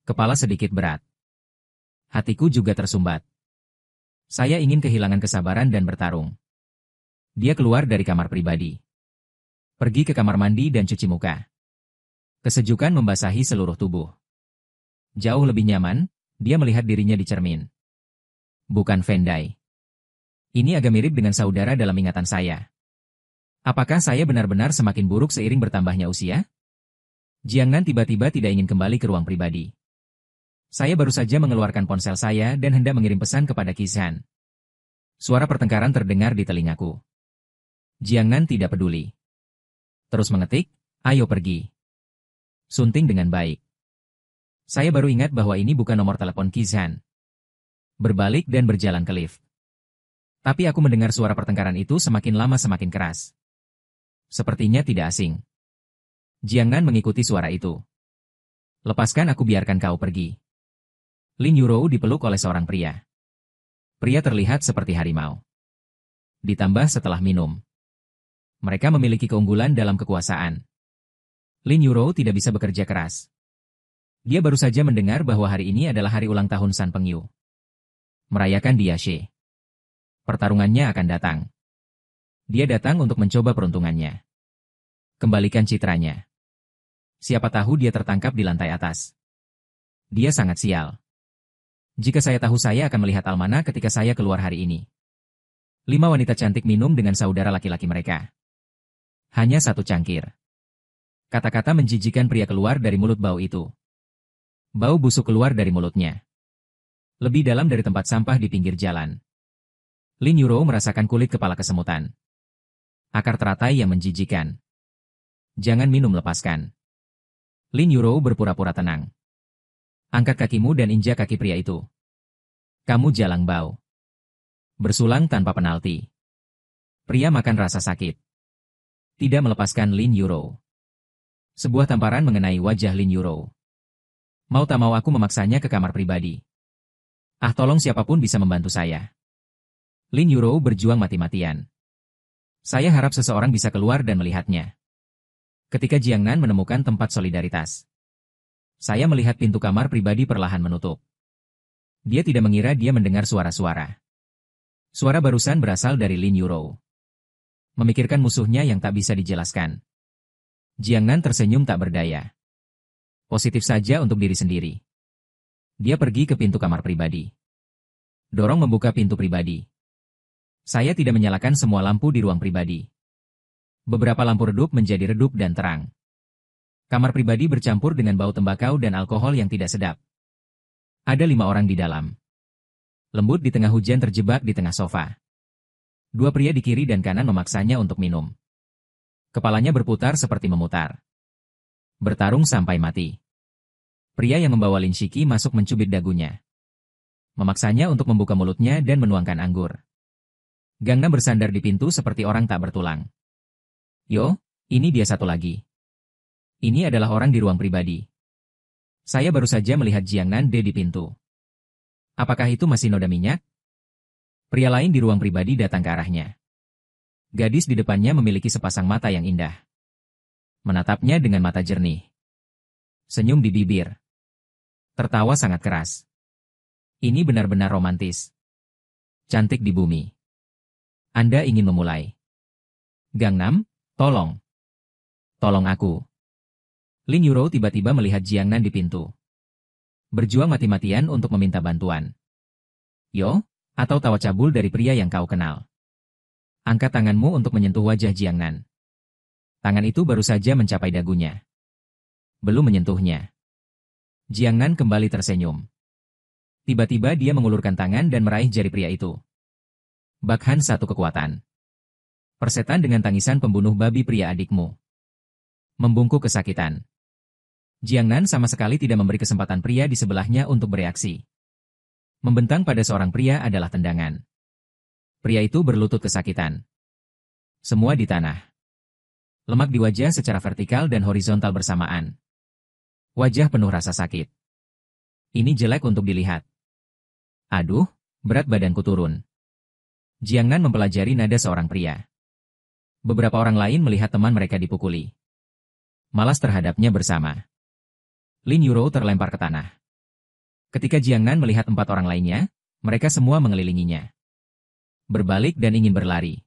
Kepala sedikit berat. Hatiku juga tersumbat. Saya ingin kehilangan kesabaran dan bertarung. Dia keluar dari kamar pribadi. Pergi ke kamar mandi dan cuci muka. Kesejukan membasahi seluruh tubuh. Jauh lebih nyaman, dia melihat dirinya di cermin. Bukan Vendai. Ini agak mirip dengan saudara dalam ingatan saya. Apakah saya benar-benar semakin buruk seiring bertambahnya usia? Jiangnan tiba-tiba tidak ingin kembali ke ruang pribadi. Saya baru saja mengeluarkan ponsel saya dan hendak mengirim pesan kepada Kizhan. Suara pertengkaran terdengar di telingaku. Jiangnan tidak peduli. Terus mengetik, ayo pergi. Sunting dengan baik. Saya baru ingat bahwa ini bukan nomor telepon Kizhan. Berbalik dan berjalan ke lift. Tapi aku mendengar suara pertengkaran itu semakin lama semakin keras. Sepertinya tidak asing. Jiangnan mengikuti suara itu. Lepaskan aku, biarkan kau pergi. Lin Yurou dipeluk oleh seorang pria. Pria terlihat seperti harimau. Ditambah setelah minum. Mereka memiliki keunggulan dalam kekuasaan. Lin Yurou tidak bisa bekerja keras. Dia baru saja mendengar bahwa hari ini adalah hari ulang tahun San Pengyu. Merayakan Diashe. Pertarungannya akan datang. Dia datang untuk mencoba peruntungannya. Kembalikan citranya. Siapa tahu dia tertangkap di lantai atas. Dia sangat sial. Jika saya tahu, saya akan melihat Almana ketika saya keluar hari ini. 5 wanita cantik minum dengan saudara laki-laki mereka. Hanya 1 cangkir. Kata-kata menjijikan pria keluar dari mulut bau itu. Bau busuk keluar dari mulutnya. Lebih dalam dari tempat sampah di pinggir jalan. Lin Yurou merasakan kulit kepala kesemutan. Akar teratai yang menjijikan. Jangan minum, lepaskan. Lin Yurou berpura-pura tenang. Angkat kakimu dan injak kaki pria itu. Kamu jalang bau. Bersulang tanpa penalti. Pria makan rasa sakit. Tidak melepaskan Lin Yurou. Sebuah tamparan mengenai wajah Lin Yurou. Mau tak mau aku memaksanya ke kamar pribadi. Ah, tolong siapapun bisa membantu saya. Lin Yurou berjuang mati-matian. Saya harap seseorang bisa keluar dan melihatnya. Ketika Jiangnan menemukan tempat solidaritas. Saya melihat pintu kamar pribadi perlahan menutup. Dia tidak mengira dia mendengar suara-suara. Suara barusan berasal dari Lin Yurou. Memikirkan musuhnya yang tak bisa dijelaskan. Jiangnan tersenyum tak berdaya. Positif saja untuk diri sendiri. Dia pergi ke pintu kamar pribadi. Dorong membuka pintu pribadi. Saya tidak menyalakan semua lampu di ruang pribadi. Beberapa lampu redup menjadi redup dan terang. Kamar pribadi bercampur dengan bau tembakau dan alkohol yang tidak sedap. Ada 5 orang di dalam. Lembut di tengah hujan terjebak di tengah sofa. 2 pria di kiri dan kanan memaksanya untuk minum. Kepalanya berputar seperti memutar. Bertarung sampai mati. Pria yang membawa Lin Shiki masuk mencubit dagunya. Memaksanya untuk membuka mulutnya dan menuangkan anggur. Gangnam bersandar di pintu seperti orang tak bertulang. Yo, ini dia satu lagi. Ini adalah orang di ruang pribadi. Saya baru saja melihat Jiangnan di pintu. Apakah itu masih noda minyak? Pria lain di ruang pribadi datang ke arahnya. Gadis di depannya memiliki sepasang mata yang indah. Menatapnya dengan mata jernih. Senyum di bibir. Tertawa sangat keras. Ini benar-benar romantis. Cantik di bumi. Anda ingin memulai. Gangnam, tolong. Tolong aku. Lin Yurou tiba-tiba melihat Jiangnan di pintu. Berjuang mati-matian untuk meminta bantuan. Yo, atau tawa cabul dari pria yang kau kenal. Angkat tanganmu untuk menyentuh wajah Jiang Nan. Tangan itu baru saja mencapai dagunya. Belum menyentuhnya. Jiang Nan kembali tersenyum. Tiba-tiba dia mengulurkan tangan dan meraih jari pria itu. Bakhan satu kekuatan. Persetan dengan tangisan pembunuh babi pria adikmu. Membungkuk kesakitan. Jiang Nan sama sekali tidak memberi kesempatan pria di sebelahnya untuk bereaksi. Membentang pada seorang pria adalah tendangan. Pria itu berlutut kesakitan. Semua di tanah. Lemak di wajah secara vertikal dan horizontal bersamaan. Wajah penuh rasa sakit. Ini jelek untuk dilihat. Aduh, berat badanku turun. Jiang Nan mempelajari nada seorang pria. Beberapa orang lain melihat teman mereka dipukuli. Malas terhadapnya bersama. Lin Yuro terlempar ke tanah. Ketika Jiang Nan melihat 4 orang lainnya, mereka semua mengelilinginya. Berbalik dan ingin berlari.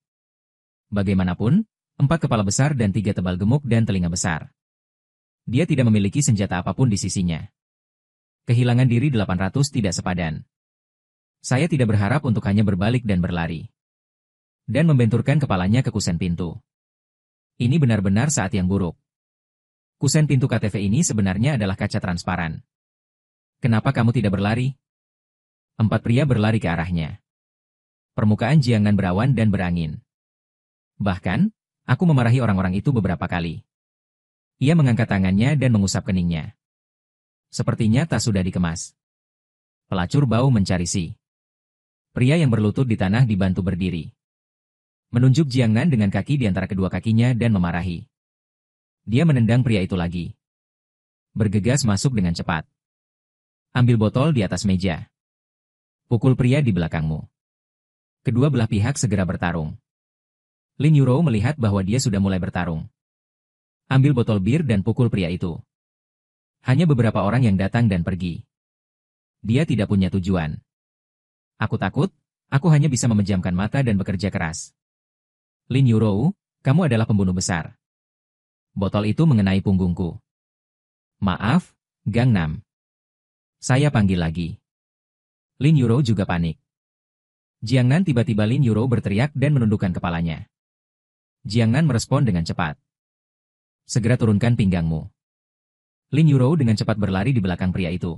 Bagaimanapun, 4 kepala besar dan 3 tebal gemuk dan telinga besar. Dia tidak memiliki senjata apapun di sisinya. Kehilangan diri 800 tidak sepadan. Saya tidak berharap untuk hanya berbalik dan berlari. Dan membenturkan kepalanya ke kusen pintu. Ini benar-benar saat yang buruk. Kusen pintu KTV ini sebenarnya adalah kaca transparan. Kenapa kamu tidak berlari? 4 pria berlari ke arahnya. Permukaan Jiang Nan berawan dan berangin. Bahkan, aku memarahi orang-orang itu beberapa kali. Ia mengangkat tangannya dan mengusap keningnya. Sepertinya tas sudah dikemas. Pelacur bau mencari si. Pria yang berlutut di tanah dibantu berdiri. Menunjuk Jiang Nan dengan kaki di antara kedua kakinya dan memarahi. Dia menendang pria itu lagi. Bergegas masuk dengan cepat. Ambil botol di atas meja. Pukul pria di belakangmu. Kedua belah pihak segera bertarung. Lin Yuro melihat bahwa dia sudah mulai bertarung. Ambil botol bir dan pukul pria itu. Hanya beberapa orang yang datang dan pergi. Dia tidak punya tujuan. Aku takut, aku hanya bisa memejamkan mata dan bekerja keras. Lin Yuro, kamu adalah pembunuh besar. Botol itu mengenai punggungku. Maaf, Gangnam. Saya panggil lagi. Lin Yuro juga panik. Jiang Nan tiba-tiba Lin Yuro berteriak dan menundukkan kepalanya. Jiang Nan merespon dengan cepat. Segera turunkan pinggangmu. Lin Yuro dengan cepat berlari di belakang pria itu.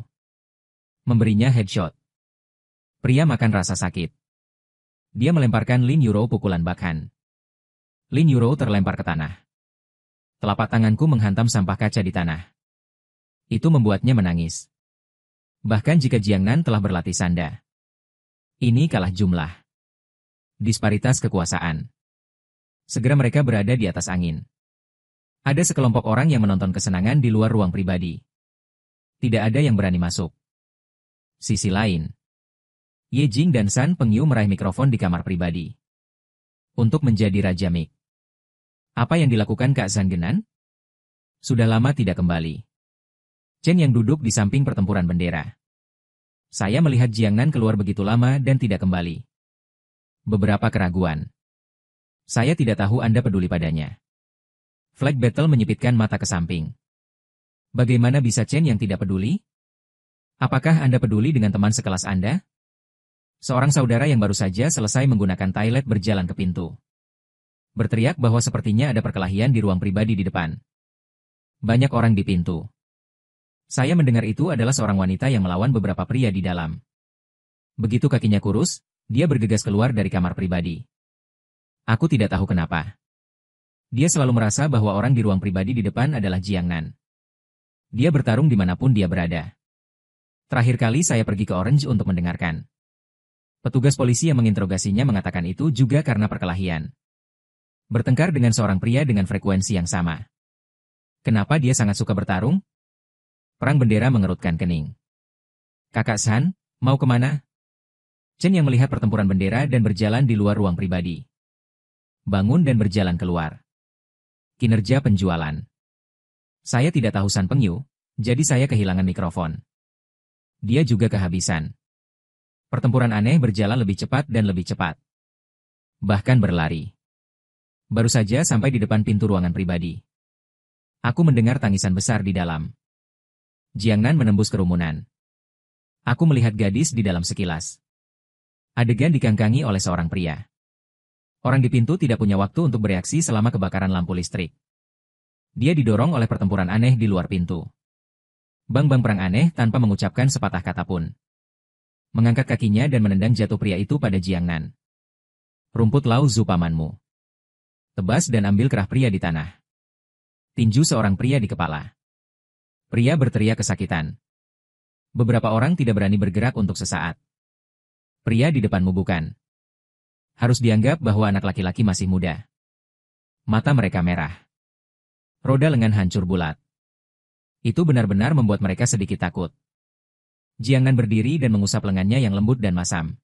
Memberinya headshot. Pria makan rasa sakit. Dia melemparkan Lin Yuro pukulan Bakhan. Lin Yuro terlempar ke tanah. Telapak tanganku menghantam sampah kaca di tanah. Itu membuatnya menangis. Bahkan jika Jiang Nan telah berlatih sanda. Ini kalah jumlah. Disparitas kekuasaan. Segera mereka berada di atas angin. Ada sekelompok orang yang menonton kesenangan di luar ruang pribadi. Tidak ada yang berani masuk. Sisi lain. Ye Jing dan San Pengyu meraih mikrofon di kamar pribadi. Untuk menjadi Raja Mik. Apa yang dilakukan Kak San Genan? Sudah lama tidak kembali. Chen yang duduk di samping pertempuran bendera. Saya melihat Jiang Nan keluar begitu lama dan tidak kembali. Beberapa keraguan. Saya tidak tahu Anda peduli padanya. Flag Battle menyipitkan mata ke samping. Bagaimana bisa Chen yang tidak peduli? Apakah Anda peduli dengan teman sekelas Anda? Seorang saudara yang baru saja selesai menggunakan toilet berjalan ke pintu. Berteriak bahwa sepertinya ada perkelahian di ruang pribadi di depan. Banyak orang di pintu. Saya mendengar itu adalah seorang wanita yang melawan beberapa pria di dalam. Begitu kakinya kurus, dia bergegas keluar dari kamar pribadi. Aku tidak tahu kenapa. Dia selalu merasa bahwa orang di ruang pribadi di depan adalah Jiang Nan. Dia bertarung dimanapun dia berada. Terakhir kali saya pergi ke Orange untuk mendengarkan. Petugas polisi yang menginterogasinya mengatakan itu juga karena perkelahian. Bertengkar dengan seorang pria dengan frekuensi yang sama. Kenapa dia sangat suka bertarung? Perang bendera mengerutkan kening. Kakak San, mau kemana? Chen yang melihat pertempuran bendera dan berjalan di luar ruang pribadi. Bangun dan berjalan keluar. Kinerja penjualan. Saya tidak tahu San Pengyu, jadi saya kehilangan mikrofon. Dia juga kehabisan. Pertempuran aneh berjalan lebih cepat dan lebih cepat. Bahkan berlari. Baru saja sampai di depan pintu ruangan pribadi. Aku mendengar tangisan besar di dalam. Jiang Nan menembus kerumunan. Aku melihat gadis di dalam sekilas. Adegan dikangkangi oleh seorang pria. Orang di pintu tidak punya waktu untuk bereaksi selama kebakaran lampu listrik. Dia didorong oleh pertempuran aneh di luar pintu. Bang-bang perang aneh tanpa mengucapkan sepatah kata pun. Mengangkat kakinya dan menendang jatuh pria itu pada Jiangnan. Rumput Lao Zu pamanmu. Tebas dan ambil kerah pria di tanah. Tinju seorang pria di kepala. Pria berteriak kesakitan. Beberapa orang tidak berani bergerak untuk sesaat. Pria di depanmu bukan. Harus dianggap bahwa anak laki-laki masih muda. Mata mereka merah. Roda lengan hancur bulat. Itu benar-benar membuat mereka sedikit takut. Jiangnan berdiri dan mengusap lengannya yang lembut dan masam.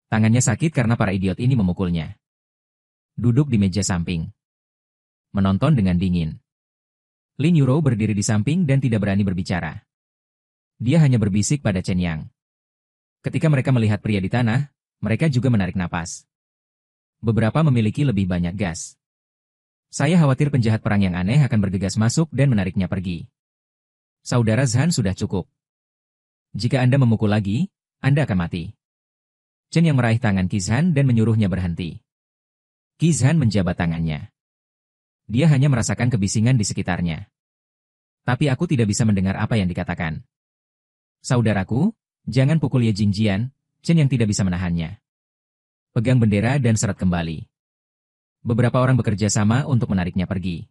Tangannya sakit karena para idiot ini memukulnya. Duduk di meja samping. Menonton dengan dingin. Lin Yuro berdiri di samping dan tidak berani berbicara. Dia hanya berbisik pada Chen Yang. Ketika mereka melihat pria di tanah, mereka juga menarik napas. Beberapa memiliki lebih banyak gas. Saya khawatir penjahat perang yang aneh akan bergegas masuk dan menariknya pergi. Saudara Zhan sudah cukup. Jika Anda memukul lagi, Anda akan mati. Chen yang meraih tangan Qizhan dan menyuruhnya berhenti. Qizhan menjabat tangannya. Dia hanya merasakan kebisingan di sekitarnya. Tapi aku tidak bisa mendengar apa yang dikatakan. Saudaraku, jangan pukul Ye Jingjian, Chen yang tidak bisa menahannya. Pegang bendera dan seret kembali. Beberapa orang bekerja sama untuk menariknya pergi.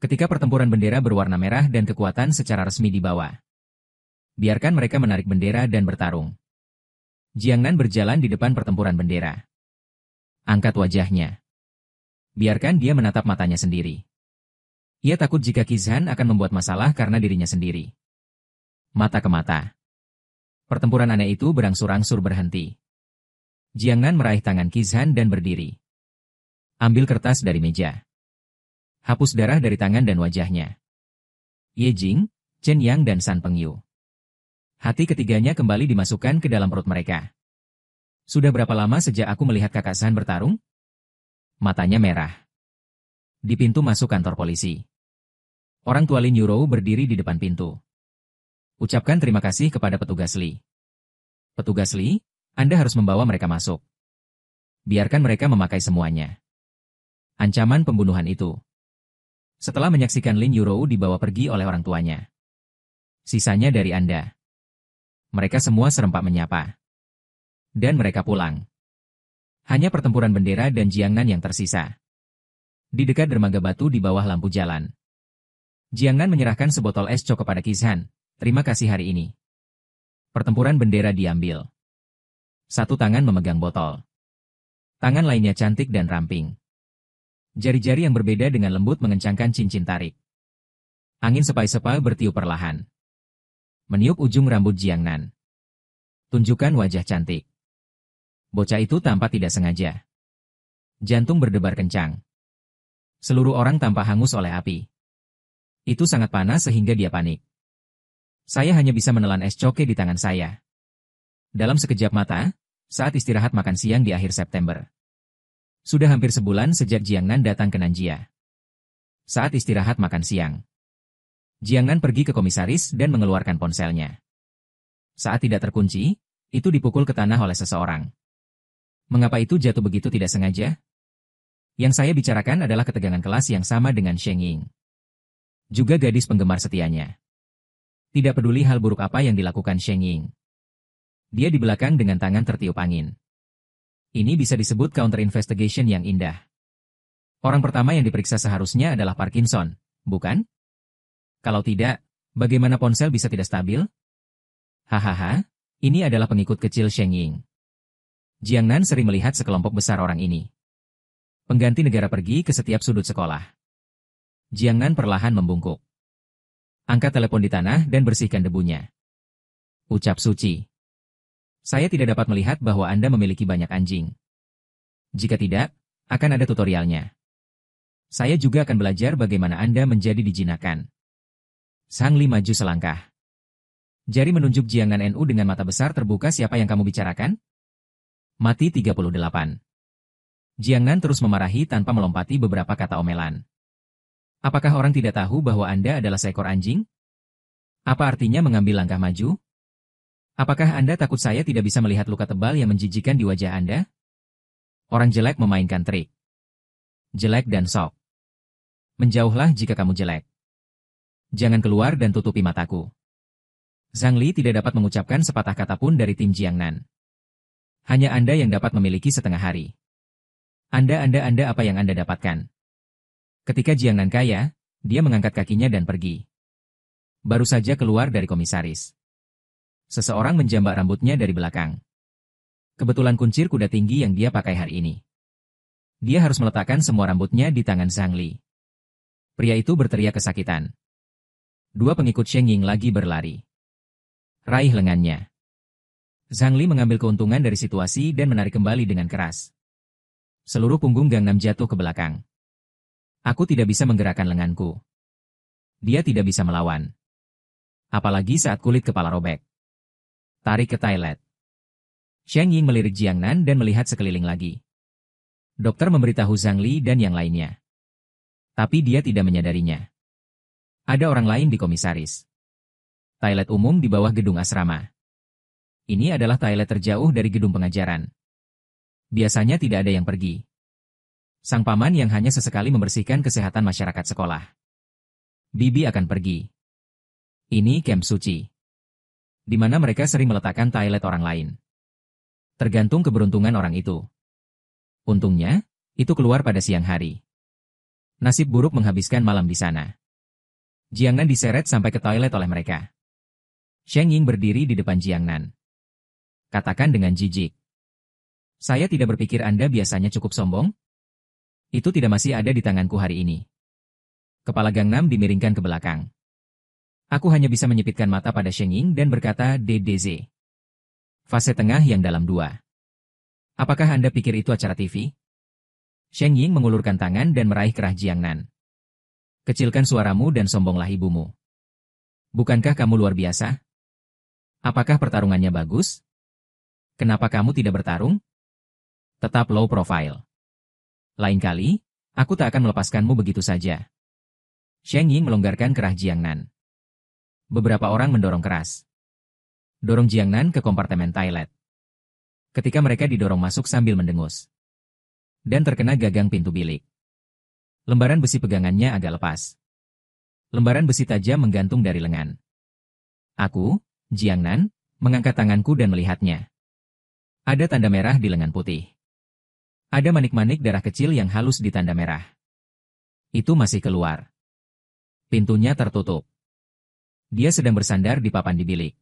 Ketika pertempuran bendera berwarna merah dan kekuatan secara resmi dibawa. Biarkan mereka menarik bendera dan bertarung. Jiangnan berjalan di depan pertempuran bendera. Angkat wajahnya. Biarkan dia menatap matanya sendiri. Ia takut jika Qizhan akan membuat masalah karena dirinya sendiri. Mata ke mata. Pertempuran aneh itu berangsur-angsur berhenti. Jiangnan meraih tangan Qizhan dan berdiri. Ambil kertas dari meja. Hapus darah dari tangan dan wajahnya. Ye Jing, Chen Yang dan San Pengyu. Hati ketiganya kembali dimasukkan ke dalam perut mereka. Sudah berapa lama sejak aku melihat kakak San bertarung? Matanya merah. Di pintu masuk kantor polisi. Orang tua Lin Yuro berdiri di depan pintu. Ucapkan terima kasih kepada petugas Li. Petugas Li, Anda harus membawa mereka masuk. Biarkan mereka memakai semuanya. Ancaman pembunuhan itu. Setelah menyaksikan Lin Yuro dibawa pergi oleh orang tuanya. Sisanya dari Anda. Mereka semua serempak menyapa. Dan mereka pulang. Hanya pertempuran bendera dan Jiangnan yang tersisa. Di dekat dermaga batu di bawah lampu jalan. Jiangnan menyerahkan sebotol es cok kepada Qizhan. Terima kasih hari ini. Pertempuran bendera diambil. Satu tangan memegang botol. Tangan lainnya cantik dan ramping. Jari-jari yang berbeda dengan lembut mengencangkan cincin tarik. Angin sepai-sepai bertiup perlahan. Meniup ujung rambut Jiangnan. Tunjukkan wajah cantik. Bocah itu tampak tidak sengaja. Jantung berdebar kencang. Seluruh orang tampak hangus oleh api. Itu sangat panas sehingga dia panik. Saya hanya bisa menelan es coke di tangan saya. Dalam sekejap mata, saat istirahat makan siang di akhir September. Sudah hampir sebulan sejak Jiangnan datang ke Nanjia. Saat istirahat makan siang. Jiangnan pergi ke komisaris dan mengeluarkan ponselnya. Saat tidak terkunci, itu dipukul ke tanah oleh seseorang. Mengapa itu jatuh begitu tidak sengaja? Yang saya bicarakan adalah ketegangan kelas yang sama dengan Sheng Ying. Juga gadis penggemar setianya. Tidak peduli hal buruk apa yang dilakukan Sheng Ying. Dia di belakang dengan tangan tertiup angin. Ini bisa disebut counter investigation yang indah. Orang pertama yang diperiksa seharusnya adalah Parkinson, bukan? Kalau tidak, bagaimana ponsel bisa tidak stabil? Hahaha, ini adalah pengikut kecil Sheng Ying. Jiangnan sering melihat sekelompok besar orang ini. Pengganti negara pergi ke setiap sudut sekolah. Jiangnan perlahan membungkuk. Angkat telepon di tanah dan bersihkan debunya. Ucap suci. Saya tidak dapat melihat bahwa Anda memiliki banyak anjing. Jika tidak, akan ada tutorialnya. Saya juga akan belajar bagaimana Anda menjadi dijinakkan. Sang Li maju selangkah. Jari menunjuk Jiangnan NU dengan mata besar terbuka. Siapa yang kamu bicarakan? Mati 38. Jiangnan terus memarahi tanpa melompati beberapa kata omelan. Apakah orang tidak tahu bahwa Anda adalah seekor anjing? Apa artinya mengambil langkah maju? Apakah Anda takut saya tidak bisa melihat luka tebal yang menjijikan di wajah Anda? Orang jelek memainkan trik. Jelek dan sok. Menjauhlah jika kamu jelek. Jangan keluar dan tutupi mataku. Zhang Li tidak dapat mengucapkan sepatah kata pun dari tim Jiangnan. Hanya Anda yang dapat memiliki setengah hari. Anda apa yang Anda dapatkan? Ketika Jiangnan kaya, dia mengangkat kakinya dan pergi. Baru saja keluar dari komisaris. Seseorang menjambak rambutnya dari belakang. Kebetulan kuncir kuda tinggi yang dia pakai hari ini. Dia harus meletakkan semua rambutnya di tangan Zhang Li. Pria itu berteriak kesakitan. Dua pengikut Sheng Ying lagi berlari. Raih lengannya. Zhang Li mengambil keuntungan dari situasi dan menarik kembali dengan keras. Seluruh punggung Gangnam jatuh ke belakang. Aku tidak bisa menggerakkan lenganku. Dia tidak bisa melawan. Apalagi saat kulit kepala robek. Tarik ke toilet. Sheng Ying melirik Jiangnan dan melihat sekeliling lagi. Dokter memberitahu Zhang Li dan yang lainnya. Tapi dia tidak menyadarinya. Ada orang lain di komisaris. Toilet umum di bawah gedung asrama. Ini adalah toilet terjauh dari gedung pengajaran. Biasanya tidak ada yang pergi. Sang paman yang hanya sesekali membersihkan kesehatan masyarakat sekolah. Bibi akan pergi. Ini camp suci. Di mana mereka sering meletakkan toilet orang lain. Tergantung keberuntungan orang itu. Untungnya, itu keluar pada siang hari. Nasib buruk menghabiskan malam di sana. Jiangnan diseret sampai ke toilet oleh mereka. Sheng Ying berdiri di depan Jiangnan. Katakan dengan jijik. Saya tidak berpikir Anda biasanya cukup sombong? Itu tidak masih ada di tanganku hari ini. Kepala Gangnam dimiringkan ke belakang. Aku hanya bisa menyipitkan mata pada Sheng Ying dan berkata DDZ. Fase tengah yang dalam 2. Apakah Anda pikir itu acara TV? Sheng Ying mengulurkan tangan dan meraih kerah Jiangnan. Kecilkan suaramu dan sombonglah ibumu. Bukankah kamu luar biasa? Apakah pertarungannya bagus? Kenapa kamu tidak bertarung? Tetap low profile. Lain kali, aku tak akan melepaskanmu begitu saja. Sheng Ying melonggarkan kerah Jiangnan. Beberapa orang mendorong keras. Dorong Jiangnan ke kompartemen toilet. Ketika mereka didorong masuk sambil mendengus. Dan terkena gagang pintu bilik. Lembaran besi pegangannya agak lepas. Lembaran besi tajam menggantung dari lengan. Aku, Jiangnan, mengangkat tanganku dan melihatnya. Ada tanda merah di lengan putih. Ada manik-manik darah kecil yang halus di tanda merah. Itu masih keluar. Pintunya tertutup. Dia sedang bersandar di papan di bilik.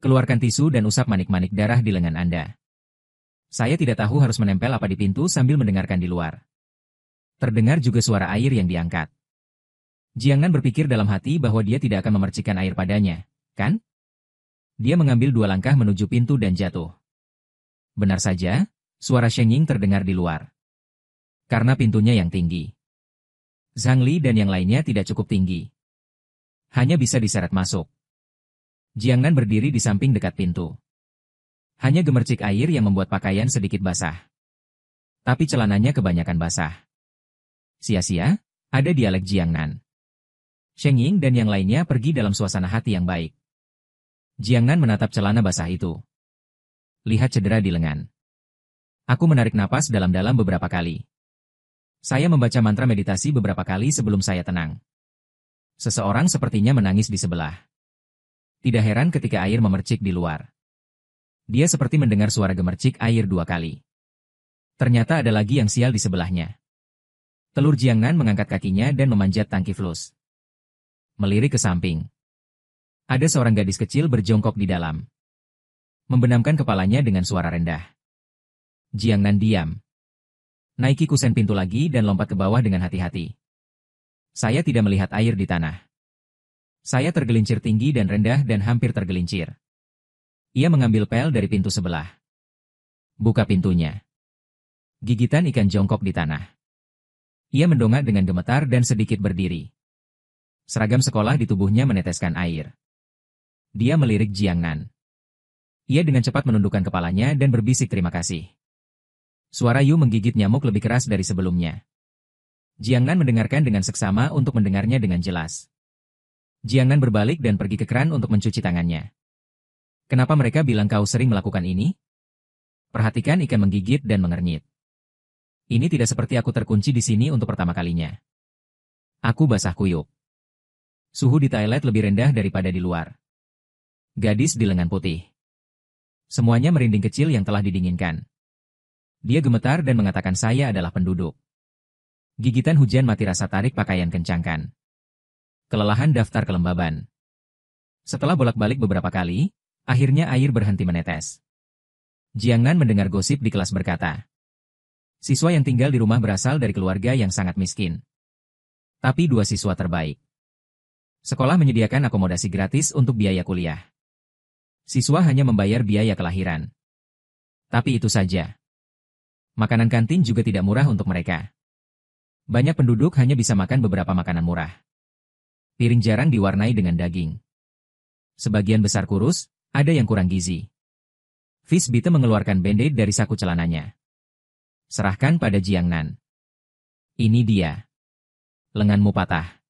Keluarkan tisu dan usap manik-manik darah di lengan Anda. Saya tidak tahu harus menempel apa di pintu sambil mendengarkan di luar. Terdengar juga suara air yang diangkat. Jiangnan berpikir dalam hati bahwa dia tidak akan memercikkan air padanya, kan? Dia mengambil 2 langkah menuju pintu dan jatuh. Benar saja, suara Sheng Ying terdengar di luar. Karena pintunya yang tinggi. Zhang Li dan yang lainnya tidak cukup tinggi. Hanya bisa diseret masuk. Jiangnan berdiri di samping dekat pintu. Hanya gemercik air yang membuat pakaian sedikit basah. Tapi celananya kebanyakan basah. Sia-sia, ada dialek Jiangnan. Sheng Ying dan yang lainnya pergi dalam suasana hati yang baik. Jiangnan menatap celana basah itu. Lihat cedera di lengan. Aku menarik napas dalam-dalam beberapa kali. Saya membaca mantra meditasi beberapa kali sebelum saya tenang. Seseorang sepertinya menangis di sebelah. Tidak heran ketika air memercik di luar. Dia seperti mendengar suara gemercik air 2 kali. Ternyata ada lagi yang sial di sebelahnya. Telur Jiangnan mengangkat kakinya dan memanjat tangki flus. Melirik ke samping. Ada seorang gadis kecil berjongkok di dalam. Membenamkan kepalanya dengan suara rendah. Jiangnan diam. Naiki kusen pintu lagi dan lompat ke bawah dengan hati-hati. Saya tidak melihat air di tanah. Saya tergelincir tinggi dan rendah dan hampir tergelincir. Ia mengambil pel dari pintu sebelah. Buka pintunya. Gigitan ikan jongkok di tanah. Ia mendongak dengan gemetar dan sedikit berdiri. Seragam sekolah di tubuhnya meneteskan air. Dia melirik Jiangnan. Ia dengan cepat menundukkan kepalanya dan berbisik terima kasih. Suara Yu menggigit nyamuk lebih keras dari sebelumnya. Jiangnan mendengarkan dengan seksama untuk mendengarnya dengan jelas. Jiangnan berbalik dan pergi ke keran untuk mencuci tangannya. Kenapa mereka bilang kau sering melakukan ini? Perhatikan ikan menggigit dan mengernyit. Ini tidak seperti aku terkunci di sini untuk pertama kalinya. Aku basah kuyup. Suhu di toilet lebih rendah daripada di luar. Gadis di lengan putih. Semuanya merinding kecil yang telah didinginkan. Dia gemetar dan mengatakan saya adalah penduduk. Gigitan hujan mati rasa tarik pakaian kencangkan. Kelelahan daftar kelembaban. Setelah bolak-balik beberapa kali, akhirnya air berhenti menetes. Jiangnan mendengar gosip di kelas berkata. Siswa yang tinggal di rumah berasal dari keluarga yang sangat miskin. Tapi 2 siswa terbaik. Sekolah menyediakan akomodasi gratis untuk biaya kuliah. Siswa hanya membayar biaya kelahiran. Tapi itu saja. Makanan kantin juga tidak murah untuk mereka. Banyak penduduk hanya bisa makan beberapa makanan murah. Piring jarang diwarnai dengan daging. Sebagian besar kurus, ada yang kurang gizi. Fishbite mengeluarkan band-aid dari saku celananya. Serahkan pada Jiangnan. Ini dia. Lenganmu patah.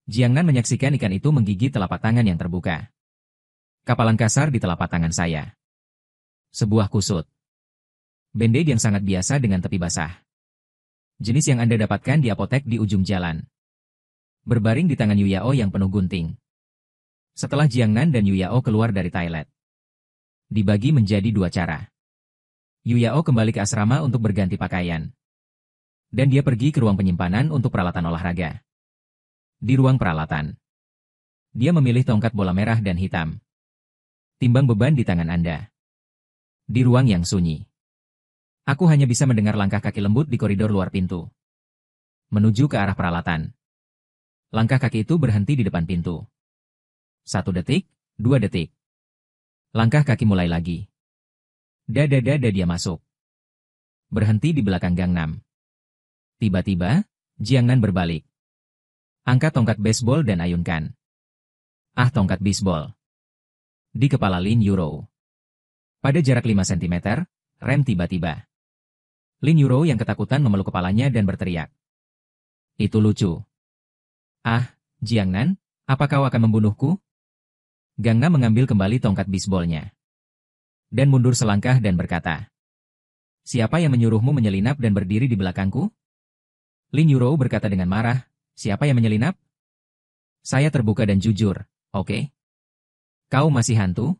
Jiangnan menyaksikan ikan itu menggigit telapak tangan yang terbuka. Kapalan kasar di telapak tangan saya. Sebuah kusut. Band-aid yang sangat biasa dengan tepi basah. Jenis yang Anda dapatkan di apotek di ujung jalan. Berbaring di tangan Yu Yao yang penuh gunting. Setelah Jiangnan dan Yu Yao keluar dari toilet. Dibagi menjadi 2 cara. Yu Yao kembali ke asrama untuk berganti pakaian. Dan dia pergi ke ruang penyimpanan untuk peralatan olahraga. Di ruang peralatan. Dia memilih tongkat bola merah dan hitam. Timbang beban di tangan Anda. Di ruang yang sunyi. Aku hanya bisa mendengar langkah kaki lembut di koridor luar pintu. Menuju ke arah peralatan. Langkah kaki itu berhenti di depan pintu. 1 detik, 2 detik. Langkah kaki mulai lagi. Dada dia masuk. Berhenti di belakang Gang Nam. Tiba-tiba, Jiangnan berbalik. Angkat tongkat baseball dan ayunkan. Tongkat bisbol. Di kepala Lin Yuro. Pada jarak 5 cm, rem tiba-tiba. Lin Yuro yang ketakutan memeluk kepalanya dan berteriak. Itu lucu. Jiangnan, apa kau akan membunuhku? Gang Nam mengambil kembali tongkat bisbolnya. Dan mundur selangkah dan berkata. Siapa yang menyuruhmu menyelinap dan berdiri di belakangku? Lin Yuro berkata dengan marah, siapa yang menyelinap? Saya terbuka dan jujur, oke? Kau masih hantu?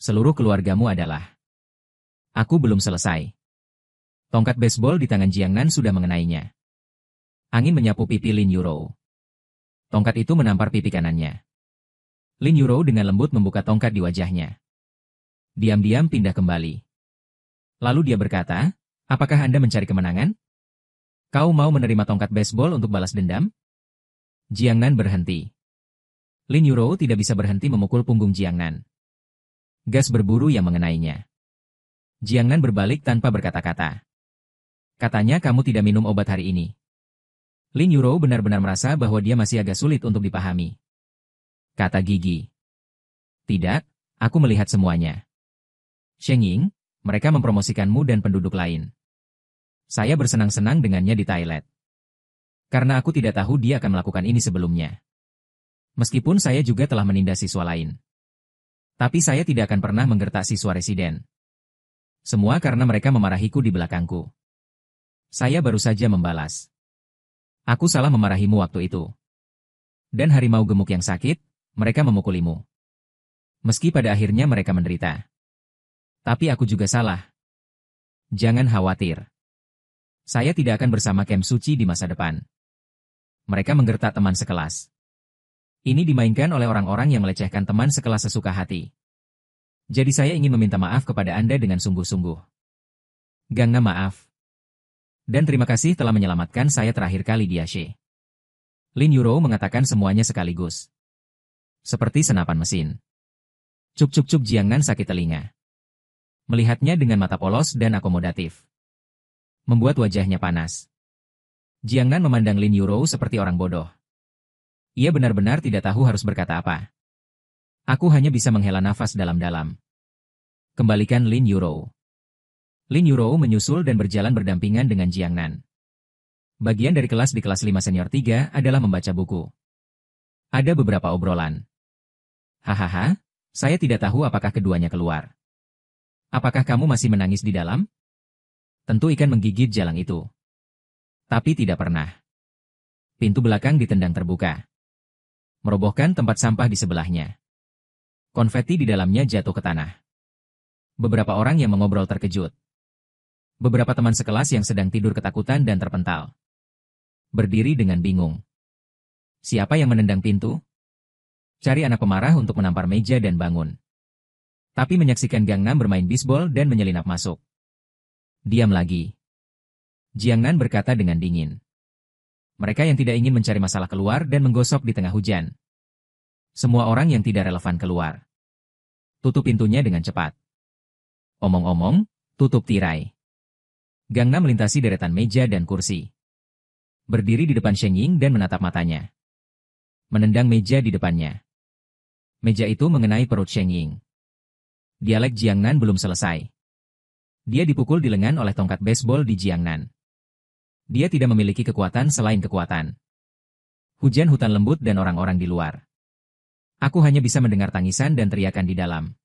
Seluruh keluargamu adalah. Aku belum selesai. Tongkat baseball di tangan Jiangnan sudah mengenainya. Angin menyapu pipi Lin Yuro. Tongkat itu menampar pipi kanannya. Lin Yuro dengan lembut membuka tongkat di wajahnya. Diam-diam pindah kembali. Lalu dia berkata, apakah Anda mencari kemenangan? Kau mau menerima tongkat baseball untuk balas dendam? Jiangnan berhenti. Lin Yuro tidak bisa berhenti memukul punggung Jiangnan. Gas berburu yang mengenainya. Jiangnan berbalik tanpa berkata-kata. Katanya kamu tidak minum obat hari ini. Lin Yuro benar-benar merasa bahwa dia masih agak sulit untuk dipahami. Kata gigi. Tidak, aku melihat semuanya. Sheng Ying, mereka mempromosikanmu dan penduduk lain. Saya bersenang-senang dengannya di toilet. Karena aku tidak tahu dia akan melakukan ini sebelumnya. Meskipun saya juga telah menindas siswa lain. Tapi saya tidak akan pernah menggertak siswa residen. Semua karena mereka memarahiku di belakangku. Saya baru saja membalas. Aku salah memarahimu waktu itu. Dan harimau gemuk yang sakit, mereka memukulimu. Meski pada akhirnya mereka menderita. Tapi aku juga salah. Jangan khawatir. Saya tidak akan bersama Kem Suci di masa depan. Mereka menggertak teman sekelas. Ini dimainkan oleh orang-orang yang melecehkan teman sekelas sesuka hati. Jadi saya ingin meminta maaf kepada Anda dengan sungguh-sungguh. Gang Nam maaf. Dan terima kasih telah menyelamatkan saya terakhir kali di Aceh. Lin Yuro mengatakan semuanya sekaligus. Seperti senapan mesin. Cuk-cuk-cuk Jiangnan sakit telinga. Melihatnya dengan mata polos dan akomodatif. Membuat wajahnya panas. Jiangnan memandang Lin Yuro seperti orang bodoh. Ia benar-benar tidak tahu harus berkata apa. Aku hanya bisa menghela nafas dalam-dalam. Kembalikan Lin Yuro. Lin Yuro menyusul dan berjalan berdampingan dengan Jiangnan. Bagian dari kelas di kelas 5 senior 3 adalah membaca buku. Ada beberapa obrolan. Hahaha, Saya tidak tahu apakah keduanya keluar. Apakah kamu masih menangis di dalam? Tentu ikan menggigit jalang itu. Tapi tidak pernah. Pintu belakang ditendang terbuka, merobohkan tempat sampah di sebelahnya. Konfeti di dalamnya jatuh ke tanah. Beberapa orang yang mengobrol terkejut. Beberapa teman sekelas yang sedang tidur ketakutan dan terpental. Berdiri dengan bingung. Siapa yang menendang pintu? Cari anak pemarah untuk menampar meja dan bangun. Tapi menyaksikan Gangnam bermain bisbol dan menyelinap masuk. Diam lagi. Jiang Nan berkata dengan dingin. Mereka yang tidak ingin mencari masalah keluar dan menggosok di tengah hujan. Semua orang yang tidak relevan keluar. Tutup pintunya dengan cepat. Omong-omong, tutup tirai. Gangnam melintasi deretan meja dan kursi. Berdiri di depan Sheng Ying dan menatap matanya. Menendang meja di depannya. Meja itu mengenai perut Sheng Ying. Dialek Jiang Nan belum selesai. Dia dipukul di lengan oleh tongkat baseball di Jiang Nan. Dia tidak memiliki kekuatan selain kekuatan. Hujan hutan lembut dan orang-orang di luar. Aku hanya bisa mendengar tangisan dan teriakan di dalam.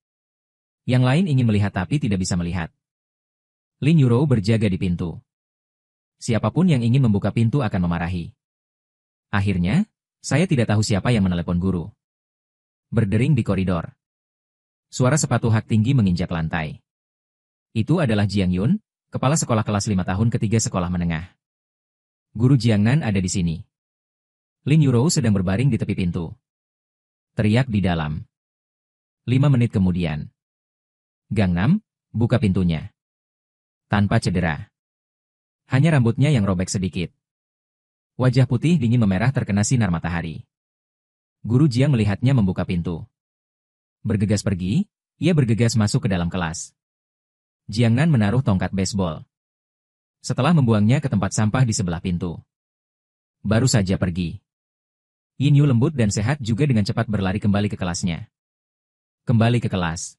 Yang lain ingin melihat tapi tidak bisa melihat. Lin Yurou berjaga di pintu. Siapapun yang ingin membuka pintu akan memarahi. Akhirnya, saya tidak tahu siapa yang menelepon guru. Berdering di koridor. Suara sepatu hak tinggi menginjak lantai. Itu adalah Jiang Yun, kepala sekolah kelas 5 tahun ketiga sekolah menengah. Guru Jiang Nan ada di sini. Lin Yurou sedang berbaring di tepi pintu. Teriak di dalam. 5 menit kemudian. Gangnam, buka pintunya. Tanpa cedera. Hanya rambutnya yang robek sedikit. Wajah putih dingin memerah terkena sinar matahari. Guru Jiang melihatnya membuka pintu. Bergegas pergi, ia bergegas masuk ke dalam kelas. Jiang Nan menaruh tongkat baseball. Setelah membuangnya ke tempat sampah di sebelah pintu. Baru saja pergi. Yin Yu lembut dan sehat juga dengan cepat berlari kembali ke kelasnya. Kembali ke kelas.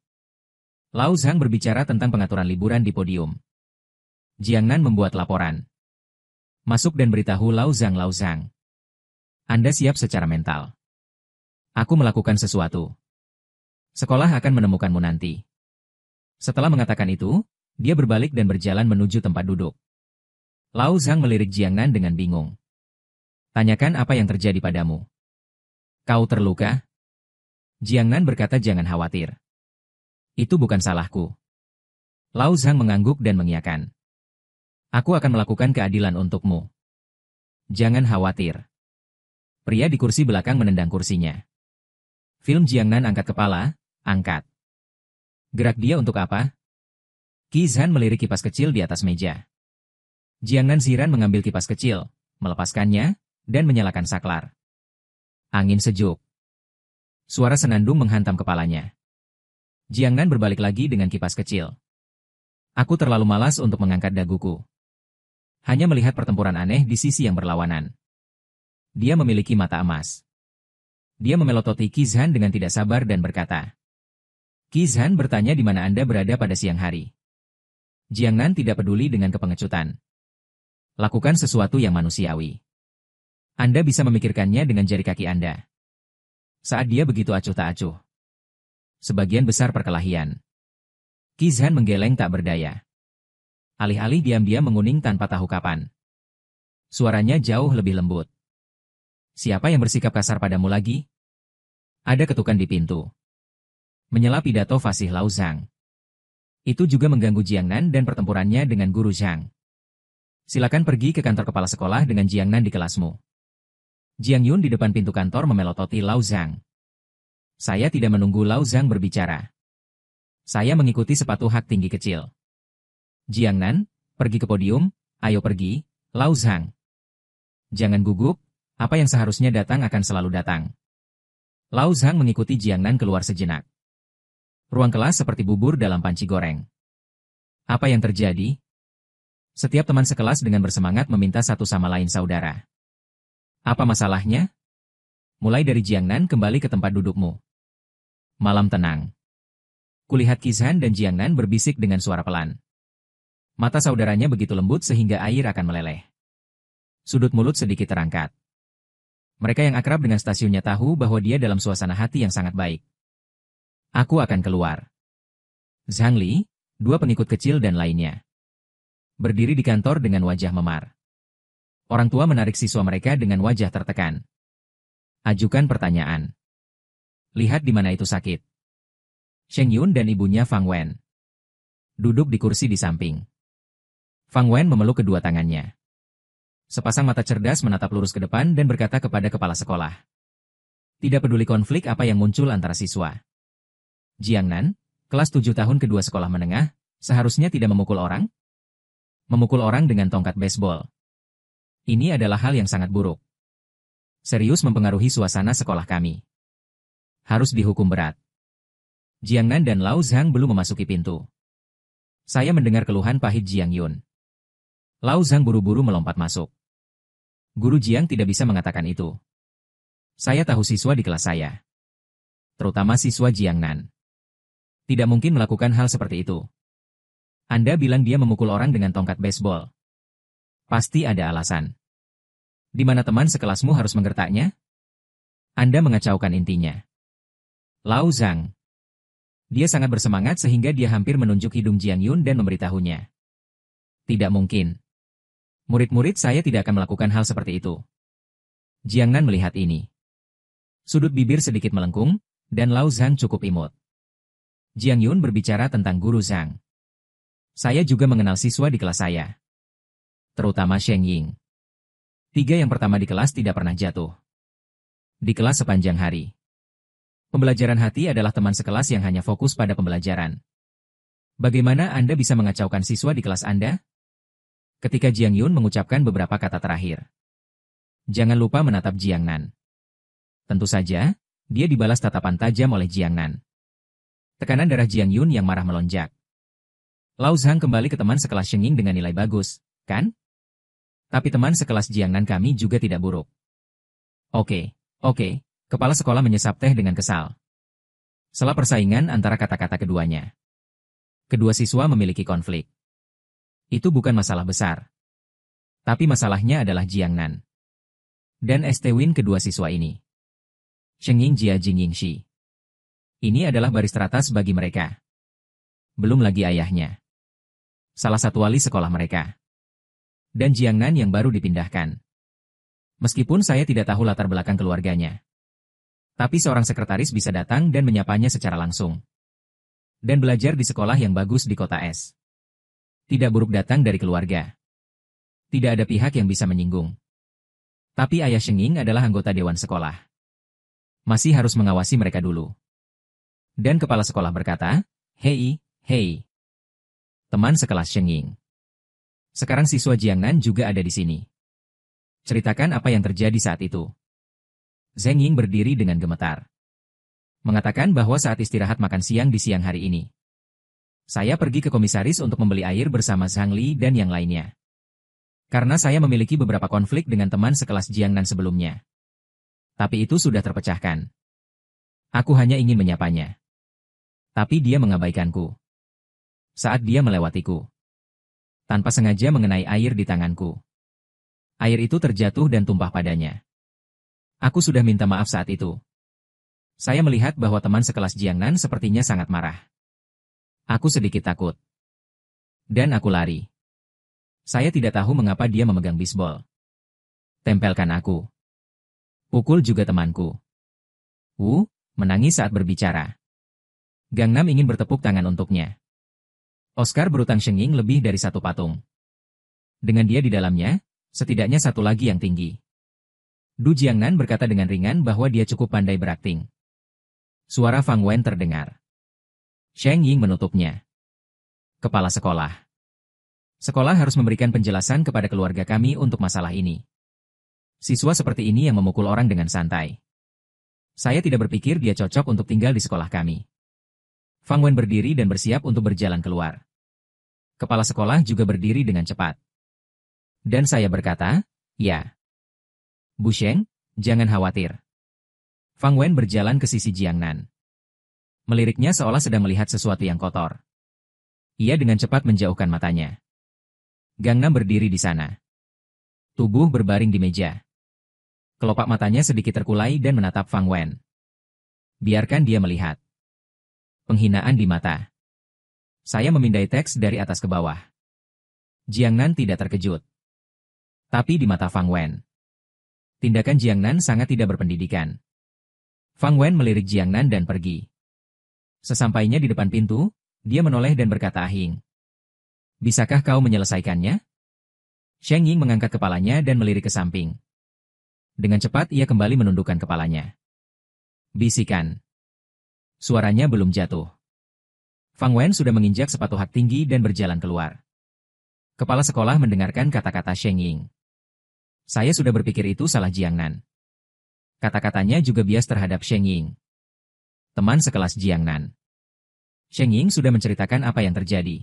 Lao Zhang berbicara tentang pengaturan liburan di podium. Jiang Nan membuat laporan. Masuk dan beritahu Lao Zhang. Anda siap secara mental. Aku melakukan sesuatu. Sekolah akan menemukanmu nanti. Setelah mengatakan itu, dia berbalik dan berjalan menuju tempat duduk. Lao Zhang melirik Jiang Nan dengan bingung. Tanyakan apa yang terjadi padamu. Kau terluka? Jiang Nan berkata jangan khawatir. Itu bukan salahku. Lao Zhang mengangguk dan mengiyakan. Aku akan melakukan keadilan untukmu. Jangan khawatir. Pria di kursi belakang menendang kursinya. Film Jiang Nan angkat kepala, angkat. Gerak dia untuk apa? Qi Zhan melirik kipas kecil di atas meja. Jiang Nan Ziran mengambil kipas kecil, melepaskannya, dan menyalakan saklar. Angin sejuk. Suara senandung menghantam kepalanya. Jiang Nan berbalik lagi dengan kipas kecil. Aku terlalu malas untuk mengangkat daguku. Hanya melihat pertempuran aneh di sisi yang berlawanan. Dia memiliki mata emas. Dia memelototi Qi Zhan dengan tidak sabar dan berkata. Qi Zhan bertanya di mana Anda berada pada siang hari. Jiang Nan tidak peduli dengan kepengecutan. Lakukan sesuatu yang manusiawi. Anda bisa memikirkannya dengan jari kaki Anda. Saat dia begitu acuh tak acuh. Sebagian besar perkelahian. Qi Zhan menggeleng tak berdaya. Alih-alih diam-diam menguning tanpa tahu kapan. Suaranya jauh lebih lembut. Siapa yang bersikap kasar padamu lagi? Ada ketukan di pintu. Menyela pidato fasih Lao Zhang. Itu juga mengganggu Jiang Nan dan pertempurannya dengan Guru Zhang. Silakan pergi ke kantor kepala sekolah dengan Jiang Nan di kelasmu. Jiang Yun di depan pintu kantor memelototi Lao Zhang. Saya tidak menunggu Lao Zhang berbicara. Saya mengikuti sepatu hak tinggi kecil. Jiang Nan, pergi ke podium, ayo pergi, Lao Zhang. Jangan gugup, apa yang seharusnya datang akan selalu datang. Lao Zhang mengikuti Jiang Nan keluar sejenak. Ruang kelas seperti bubur dalam panci goreng. Apa yang terjadi? Setiap teman sekelas dengan bersemangat meminta satu sama lain saudara. Apa masalahnya? Mulai dari Jiang Nan kembali ke tempat dudukmu. Malam tenang. Kulihat Qi Zhan dan Jiang Nan berbisik dengan suara pelan. Mata saudaranya begitu lembut sehingga air akan meleleh. Sudut mulut sedikit terangkat. Mereka yang akrab dengan stasiunnya tahu bahwa dia dalam suasana hati yang sangat baik. Aku akan keluar. Zhang Li, dua pengikut kecil dan lainnya, berdiri di kantor dengan wajah memar. Orang tua menarik siswa mereka dengan wajah tertekan. Ajukan pertanyaan. Lihat di mana itu sakit. Sheng Yun dan ibunya Fang Wen duduk di kursi di samping. Fang Wen memeluk kedua tangannya. Sepasang mata cerdas menatap lurus ke depan dan berkata kepada kepala sekolah. Tidak peduli konflik apa yang muncul antara siswa. Jiangnan, kelas 7 tahun kedua sekolah menengah, seharusnya tidak memukul orang? Memukul orang dengan tongkat baseball. Ini adalah hal yang sangat buruk. Serius mempengaruhi suasana sekolah kami. Harus dihukum berat. Jiangnan dan Lao Zhang belum memasuki pintu. Saya mendengar keluhan pahit Jiang Yun. Lao Zhang buru-buru melompat masuk. Guru Jiang tidak bisa mengatakan itu. Saya tahu siswa di kelas saya. Terutama siswa Jiangnan. Tidak mungkin melakukan hal seperti itu. Anda bilang dia memukul orang dengan tongkat baseball. Pasti ada alasan. Di mana teman sekelasmu harus menggertaknya? Anda mengacaukan intinya. Lao Zhang. Dia sangat bersemangat sehingga dia hampir menunjuk hidung Jiang Yun dan memberitahunya. Tidak mungkin. Murid-murid saya tidak akan melakukan hal seperti itu. Jiangnan melihat ini. Sudut bibir sedikit melengkung, dan Lao Zhang cukup imut. Jiang Yun berbicara tentang guru Zhang. Saya juga mengenal siswa di kelas saya. Terutama Sheng Ying. 3 yang pertama di kelas tidak pernah jatuh. Di kelas sepanjang hari. Pembelajaran hati adalah teman sekelas yang hanya fokus pada pembelajaran. Bagaimana Anda bisa mengacaukan siswa di kelas Anda? Ketika Jiang Yun mengucapkan beberapa kata terakhir. Jangan lupa menatap Jiangnan. Tentu saja, dia dibalas tatapan tajam oleh Jiangnan. Tekanan darah Jiang Yun yang marah melonjak. Lao Zhang kembali ke teman sekelas Sheng Ying dengan nilai bagus, kan? Tapi teman sekelas Jiangnan kami juga tidak buruk. Oke. Kepala sekolah menyesap teh dengan kesal. Setelah persaingan antara kata-kata keduanya. Kedua siswa memiliki konflik. Itu bukan masalah besar. Tapi masalahnya adalah Jiangnan. Dan ST Win kedua siswa ini. Sheng Ying Jia Jing Ying Shi. Ini adalah baris teratas bagi mereka. Belum lagi ayahnya. Salah satu wali sekolah mereka. Dan Jiangnan yang baru dipindahkan. Meskipun saya tidak tahu latar belakang keluarganya. Tapi seorang sekretaris bisa datang dan menyapanya secara langsung. Dan belajar di sekolah yang bagus di kota S. Tidak buruk datang dari keluarga. Tidak ada pihak yang bisa menyinggung. Tapi ayah Sheng Ying adalah anggota dewan sekolah. Masih harus mengawasi mereka dulu. Dan kepala sekolah berkata, Hei. Teman sekelas Sheng Ying. Sekarang siswa Jiangnan juga ada di sini. Ceritakan apa yang terjadi saat itu. Zheng Ying berdiri dengan gemetar. Mengatakan bahwa saat istirahat makan siang di siang hari ini. Saya pergi ke komisaris untuk membeli air bersama Zhang Li dan yang lainnya. Karena saya memiliki beberapa konflik dengan teman sekelas Jiangnan sebelumnya. Tapi itu sudah terpecahkan. Aku hanya ingin menyapanya. Tapi dia mengabaikanku. Saat dia melewatiku. Tanpa sengaja mengenai air di tanganku. Air itu terjatuh dan tumpah padanya. Aku sudah minta maaf saat itu. Saya melihat bahwa teman sekelas Jiangnan sepertinya sangat marah. Aku sedikit takut. Dan aku lari. Saya tidak tahu mengapa dia memegang bisbol. Tempelkan aku. Pukul juga temanku. Menangis saat berbicara. Gangnam ingin bertepuk tangan untuknya. Oscar berutang Sheng Ying lebih dari 1 patung. Dengan dia di dalamnya, setidaknya 1 lagi yang tinggi. Du Jiangnan berkata dengan ringan bahwa dia cukup pandai berakting. Suara Fang Wen terdengar. Sheng Ying menutupnya. Kepala sekolah. Sekolah harus memberikan penjelasan kepada keluarga kami untuk masalah ini. Siswa seperti ini yang memukul orang dengan santai. Saya tidak berpikir dia cocok untuk tinggal di sekolah kami. Fang Wen berdiri dan bersiap untuk berjalan keluar. Kepala sekolah juga berdiri dengan cepat. Dan saya berkata, ya. Bu Sheng, jangan khawatir. Fang Wen berjalan ke sisi Jiangnan. Meliriknya seolah sedang melihat sesuatu yang kotor. Ia dengan cepat menjauhkan matanya. Gangnam berdiri di sana. Tubuh berbaring di meja. Kelopak matanya sedikit terkulai dan menatap Fang Wen. Biarkan dia melihat. Penghinaan di mata. Saya memindai teks dari atas ke bawah. Jiangnan tidak terkejut. Tapi di mata Fang Wen, tindakan Jiangnan sangat tidak berpendidikan. Fang Wen melirik Jiangnan dan pergi. Sesampainya di depan pintu, dia menoleh dan berkata ahing. Bisakah kau menyelesaikannya? Sheng Ying mengangkat kepalanya dan melirik ke samping. Dengan cepat ia kembali menundukkan kepalanya. Bisikan. Suaranya belum jatuh. Fang Wen sudah menginjak sepatu hak tinggi dan berjalan keluar. Kepala sekolah mendengarkan kata-kata Sheng Ying. Saya sudah berpikir itu salah Jiangnan. Kata-katanya juga bias terhadap Sheng Ying. Teman sekelas Jiangnan. Sheng Ying sudah menceritakan apa yang terjadi.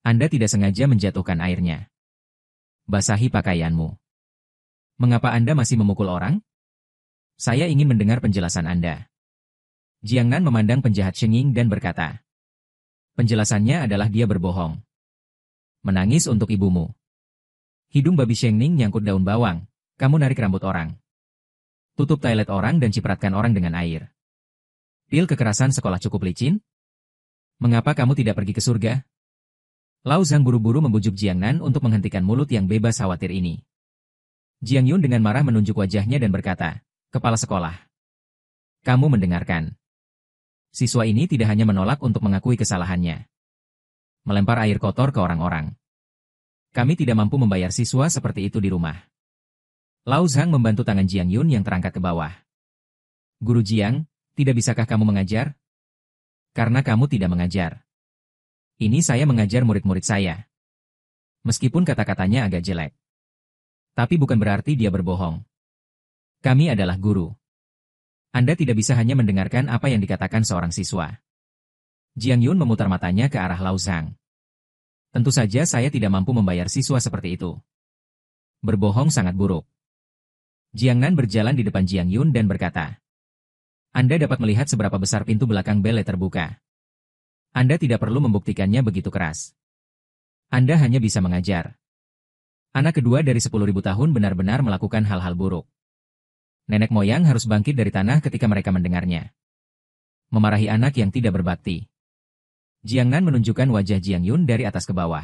Anda tidak sengaja menjatuhkan airnya. Basahi pakaianmu. Mengapa Anda masih memukul orang? Saya ingin mendengar penjelasan Anda. Jiangnan memandang penjahat Sheng Ying dan berkata. Penjelasannya adalah dia berbohong. Menangis untuk ibumu. Hidung babi Sheng Ning nyangkut daun bawang, kamu narik rambut orang. Tutup toilet orang dan cipratkan orang dengan air. Pil kekerasan sekolah cukup licin? Mengapa kamu tidak pergi ke surga? Lao Zhang buru-buru membujuk Jiangnan untuk menghentikan mulut yang bebas khawatir ini. Jiang Yun dengan marah menunjuk wajahnya dan berkata, Kepala sekolah. Kamu mendengarkan. Siswa ini tidak hanya menolak untuk mengakui kesalahannya. Melempar air kotor ke orang-orang. Kami tidak mampu membayar siswa seperti itu di rumah. Lao Zhang membantu tangan Jiang Yun yang terangkat ke bawah. Guru Jiang, tidak bisakah kamu mengajar? Karena kamu tidak mengajar. Ini saya mengajar murid-murid saya. Meskipun kata-katanya agak jelek. Tapi bukan berarti dia berbohong. Kami adalah guru. Anda tidak bisa hanya mendengarkan apa yang dikatakan seorang siswa. Jiang Yun memutar matanya ke arah Lao Zhang. Tentu saja saya tidak mampu membayar siswa seperti itu. Berbohong sangat buruk. Jiangnan berjalan di depan Jiang Yun dan berkata, Anda dapat melihat seberapa besar pintu belakang Bele terbuka. Anda tidak perlu membuktikannya begitu keras. Anda hanya bisa mengajar. Anak kedua dari 10.000 tahun benar-benar melakukan hal-hal buruk. Nenek moyang harus bangkit dari tanah ketika mereka mendengarnya. Memarahi anak yang tidak berbakti. Jiangnan menunjukkan wajah Jiang Yun dari atas ke bawah.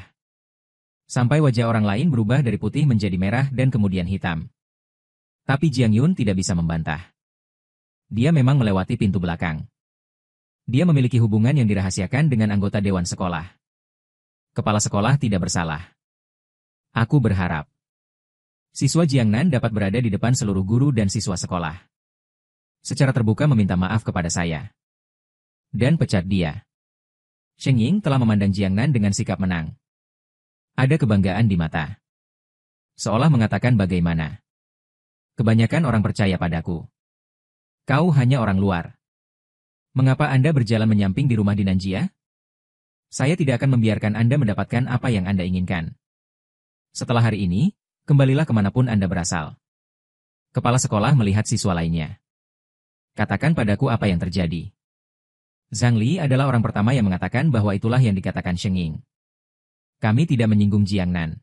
Sampai wajah orang lain berubah dari putih menjadi merah dan kemudian hitam. Tapi Jiang Yun tidak bisa membantah. Dia memang melewati pintu belakang. Dia memiliki hubungan yang dirahasiakan dengan anggota dewan sekolah. Kepala sekolah tidak bersalah. Aku berharap siswa Jiangnan dapat berada di depan seluruh guru dan siswa sekolah. Secara terbuka meminta maaf kepada saya. Dan pecat dia. Sheng Ying telah memandang Jiangnan dengan sikap menang. Ada kebanggaan di mata. Seolah mengatakan bagaimana. Kebanyakan orang percaya padaku. Kau hanya orang luar. Mengapa Anda berjalan menyamping di rumah di Nanjia? Saya tidak akan membiarkan Anda mendapatkan apa yang Anda inginkan. Setelah hari ini, kembalilah kemanapun Anda berasal. Kepala sekolah melihat siswa lainnya. Katakan padaku apa yang terjadi. Zhang Li adalah orang pertama yang mengatakan bahwa itulah yang dikatakan Sheng Ying. Kami tidak menyinggung Jiangnan.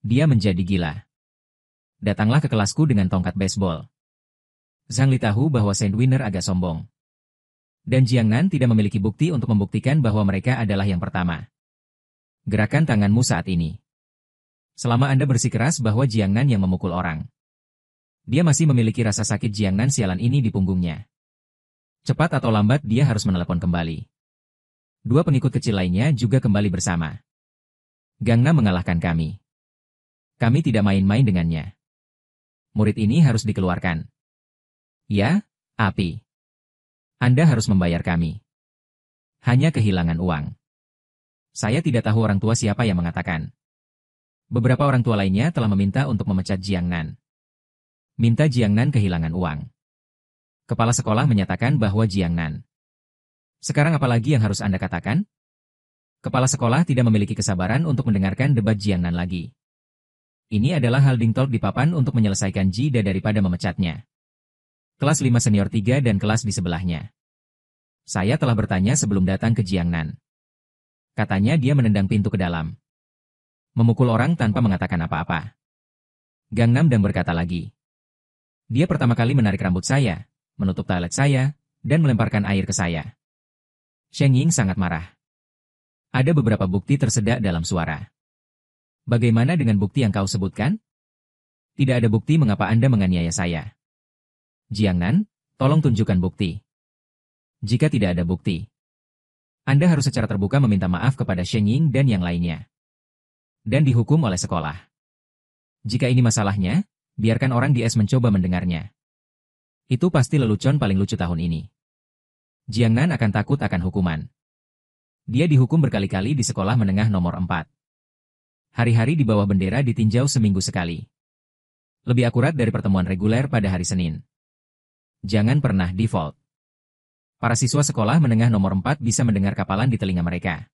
Dia menjadi gila. Datanglah ke kelasku dengan tongkat baseball. Zhang Li tahu bahwa Sandwinner agak sombong. Dan Jiangnan tidak memiliki bukti untuk membuktikan bahwa mereka adalah yang pertama. Gerakan tanganmu saat ini. Selama Anda bersikeras bahwa Jiangnan yang memukul orang. Dia masih memiliki rasa sakit Jiangnan sialan ini di punggungnya. Cepat atau lambat dia harus menelepon kembali. Dua pengikut kecil lainnya juga kembali bersama. Gangnam mengalahkan kami. Kami tidak main-main dengannya. Murid ini harus dikeluarkan. Ya, Api. Anda harus membayar kami. Hanya kehilangan uang. Saya tidak tahu orang tua siapa yang mengatakan. Beberapa orang tua lainnya telah meminta untuk memecat Jiangnan. Minta Jiangnan kehilangan uang. Kepala sekolah menyatakan bahwa Jiangnan. Sekarang apalagi yang harus Anda katakan? Kepala sekolah tidak memiliki kesabaran untuk mendengarkan debat Jiangnan lagi. Ini adalah hal Ding Talk di papan untuk menyelesaikan Jida daripada memecatnya. Kelas 5 senior 3 dan kelas di sebelahnya. Saya telah bertanya sebelum datang ke Jiangnan. Katanya dia menendang pintu ke dalam. Memukul orang tanpa mengatakan apa-apa. Gangnam dan berkata lagi. Dia pertama kali menarik rambut saya, menutup toilet saya, dan melemparkan air ke saya. Sheng Ying sangat marah. Ada beberapa bukti tersedak dalam suara. Bagaimana dengan bukti yang kau sebutkan? Tidak ada bukti mengapa Anda menganiaya saya. Jiangnan, tolong tunjukkan bukti. Jika tidak ada bukti, Anda harus secara terbuka meminta maaf kepada Sheng Ying dan yang lainnya. Dan dihukum oleh sekolah. Jika ini masalahnya, biarkan orang di S mencoba mendengarnya. Itu pasti lelucon paling lucu tahun ini. Jiangnan akan takut akan hukuman. Dia dihukum berkali-kali di sekolah menengah nomor 4. Hari-hari di bawah bendera ditinjau seminggu sekali. Lebih akurat dari pertemuan reguler pada hari Senin. Jangan pernah default. Para siswa sekolah menengah nomor 4 bisa mendengar kapalan di telinga mereka.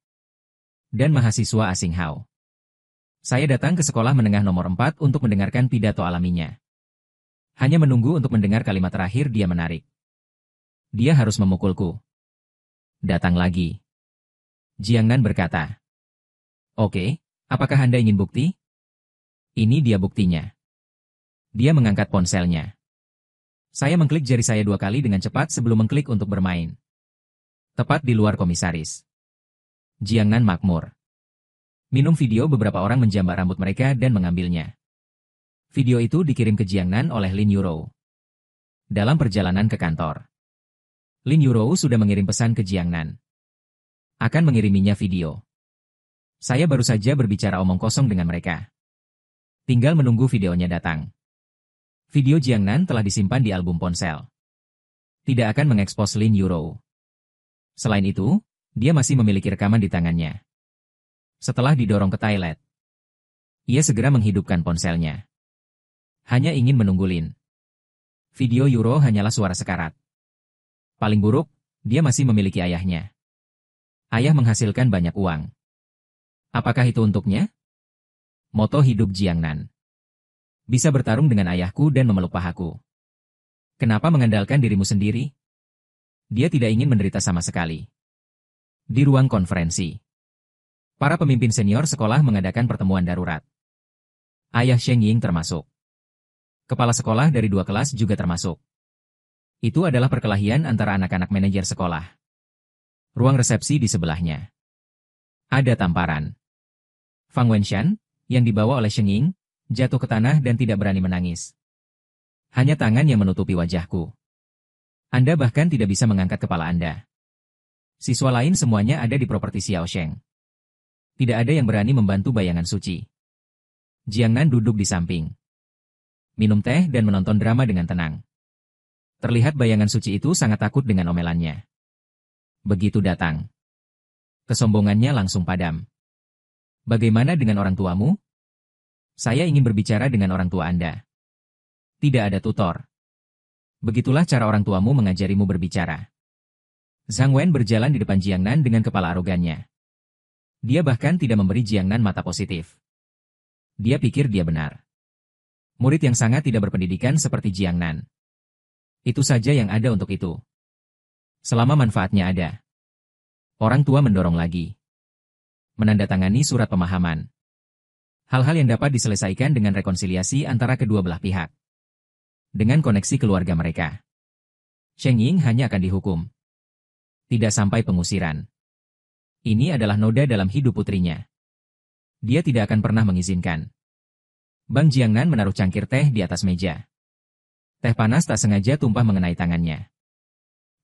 Dan mahasiswa asing Hao. Saya datang ke sekolah menengah nomor 4 untuk mendengarkan pidato alaminya. Hanya menunggu untuk mendengar kalimat terakhir dia menarik. Dia harus memukulku. Datang lagi. Jiangnan berkata. Oke, apakah Anda ingin bukti? Ini dia buktinya. Dia mengangkat ponselnya. Saya mengklik jari saya 2 kali dengan cepat sebelum mengklik untuk bermain. Tepat di luar komisaris. Jiangnan makmur. Minum video beberapa orang menjambak rambut mereka dan mengambilnya. Video itu dikirim ke Jiangnan oleh Lin Yurou. Dalam perjalanan ke kantor. Lin Yurou sudah mengirim pesan ke Jiangnan. Akan mengiriminya video. Saya baru saja berbicara omong kosong dengan mereka. Tinggal menunggu videonya datang. Video Jiangnan telah disimpan di album ponsel. Tidak akan mengekspos Lin Yurou. Selain itu, dia masih memiliki rekaman di tangannya. Setelah didorong ke toilet, ia segera menghidupkan ponselnya. Hanya ingin menunggu Lin. Video Yuro hanyalah suara sekarat. Paling buruk, dia masih memiliki ayahnya. Ayah menghasilkan banyak uang. Apakah itu untuknya? Moto hidup Jiangnan. Bisa bertarung dengan ayahku dan memeluk pahaku. Kenapa mengandalkan dirimu sendiri? Dia tidak ingin menderita sama sekali. Di ruang konferensi. Para pemimpin senior sekolah mengadakan pertemuan darurat. Ayah Sheng Ying termasuk. Kepala sekolah dari 2 kelas juga termasuk. Itu adalah perkelahian antara anak-anak manajer sekolah. Ruang resepsi di sebelahnya. Ada tamparan. Fang Wenshan, yang dibawa oleh Sheng Ying, jatuh ke tanah dan tidak berani menangis. Hanya tangan yang menutupi wajahku. Anda bahkan tidak bisa mengangkat kepala Anda. Siswa lain semuanya ada di properti Xiaosheng. Tidak ada yang berani membantu bayangan suci. Jiangnan duduk di samping. Minum teh dan menonton drama dengan tenang. Terlihat bayangan suci itu sangat takut dengan omelannya. Begitu datang. Kesombongannya langsung padam. Bagaimana dengan orang tuamu? Saya ingin berbicara dengan orang tua Anda. Tidak ada tutor. Begitulah cara orang tuamu mengajarimu berbicara. Zhang Wen berjalan di depan Jiangnan dengan kepala arogannya. Dia bahkan tidak memberi Jiangnan mata positif. Dia pikir dia benar. Murid yang sangat tidak berpendidikan seperti Jiangnan. Itu saja yang ada untuk itu. Selama manfaatnya ada. Orang tua mendorong lagi. Menandatangani surat pemahaman. Hal-hal yang dapat diselesaikan dengan rekonsiliasi antara kedua belah pihak. Dengan koneksi keluarga mereka. Sheng Ying hanya akan dihukum. Tidak sampai pengusiran. Ini adalah noda dalam hidup putrinya. Dia tidak akan pernah mengizinkan. Bang Jiangnan menaruh cangkir teh di atas meja. Teh panas tak sengaja tumpah mengenai tangannya.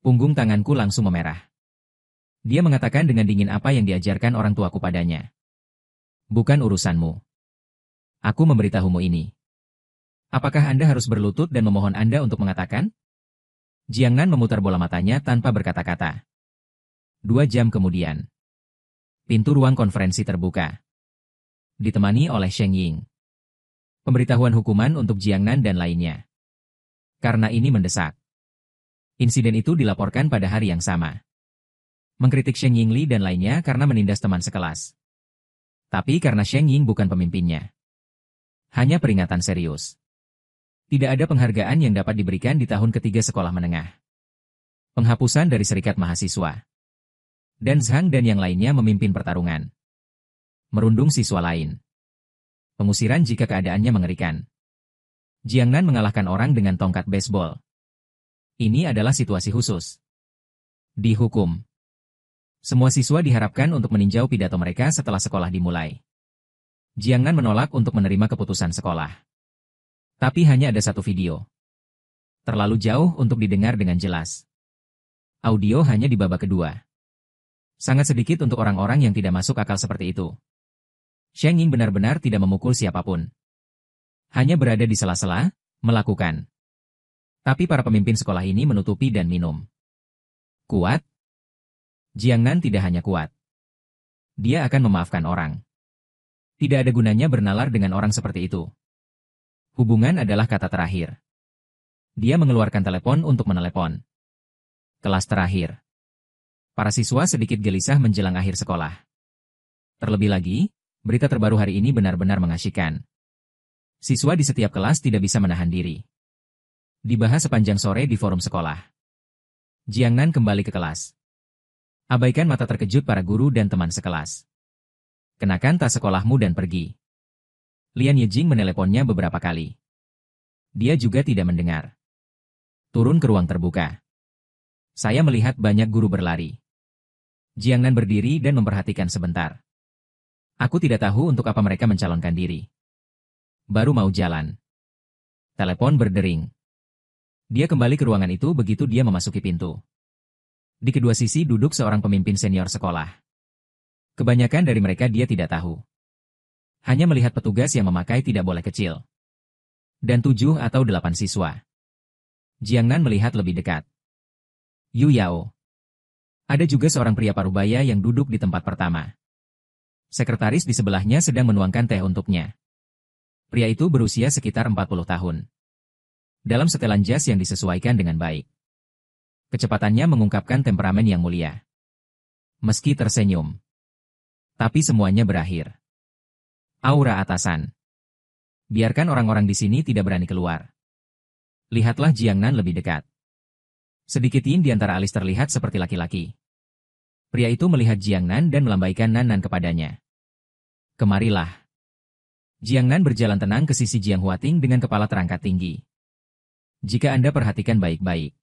Punggung tanganku langsung memerah. Dia mengatakan dengan dingin apa yang diajarkan orang tuaku padanya. Bukan urusanmu. Aku memberitahumu ini. Apakah Anda harus berlutut dan memohon Anda untuk mengatakan? Jiangnan memutar bola matanya tanpa berkata-kata. 2 jam kemudian. Pintu ruang konferensi terbuka. Ditemani oleh Sheng Ying. Pemberitahuan hukuman untuk Jiangnan dan lainnya. Karena ini mendesak. Insiden itu dilaporkan pada hari yang sama. Mengkritik Sheng Yingli dan lainnya karena menindas teman sekelas. Tapi karena Sheng Ying bukan pemimpinnya. Hanya peringatan serius. Tidak ada penghargaan yang dapat diberikan di tahun ketiga sekolah menengah. Penghapusan dari serikat mahasiswa. Dan Zhang dan yang lainnya memimpin pertarungan. Merundung siswa lain. Pengusiran jika keadaannya mengerikan. Jiangnan mengalahkan orang dengan tongkat baseball. Ini adalah situasi khusus. Dihukum. Semua siswa diharapkan untuk meninjau pidato mereka setelah sekolah dimulai. Jiang Nan menolak untuk menerima keputusan sekolah. Tapi hanya ada satu video. Terlalu jauh untuk didengar dengan jelas. Audio hanya di babak kedua. Sangat sedikit untuk orang-orang yang tidak masuk akal seperti itu. Sheng Ying benar-benar tidak memukul siapapun. Hanya berada di sela-sela, melakukan. Tapi para pemimpin sekolah ini menutupi dan minum. Kuat? Jiang Nan tidak hanya kuat. Dia akan memaafkan orang. Tidak ada gunanya bernalar dengan orang seperti itu. Hubungan adalah kata terakhir. Dia mengeluarkan telepon untuk menelepon. Kelas terakhir. Para siswa sedikit gelisah menjelang akhir sekolah. Terlebih lagi, berita terbaru hari ini benar-benar mengasyikkan. Siswa di setiap kelas tidak bisa menahan diri. Dibahas sepanjang sore di forum sekolah. Jiang Nan kembali ke kelas. Abaikan mata terkejut para guru dan teman sekelas. Kenakan tas sekolahmu dan pergi. Lian Yejing meneleponnya beberapa kali. Dia juga tidak mendengar. Turun ke ruang terbuka. Saya melihat banyak guru berlari. Jiang Nan berdiri dan memperhatikan sebentar. Aku tidak tahu untuk apa mereka mencalonkan diri. Baru mau jalan. Telepon berdering. Dia kembali ke ruangan itu begitu dia memasuki pintu. Di kedua sisi duduk seorang pemimpin senior sekolah. Kebanyakan dari mereka dia tidak tahu. Hanya melihat petugas yang memakai tidak boleh kecil. Dan 7 atau 8 siswa. Jiang Nan melihat lebih dekat. Yu Yao. Ada juga seorang pria parubaya yang duduk di tempat pertama. Sekretaris di sebelahnya sedang menuangkan teh untuknya. Pria itu berusia sekitar 40 tahun. Dalam setelan jas yang disesuaikan dengan baik. Kecepatannya mengungkapkan temperamen yang mulia. Meski tersenyum. Tapi semuanya berakhir. Aura atasan. Biarkan orang-orang di sini tidak berani keluar. Lihatlah Jiang Nan lebih dekat. Sedikit yin di antara alis terlihat seperti laki-laki. Pria itu melihat Jiang Nan dan melambaikan Nan kepadanya. Kemarilah. Jiang Nan berjalan tenang ke sisi Jiang Huating dengan kepala terangkat tinggi. Jika Anda perhatikan baik-baik,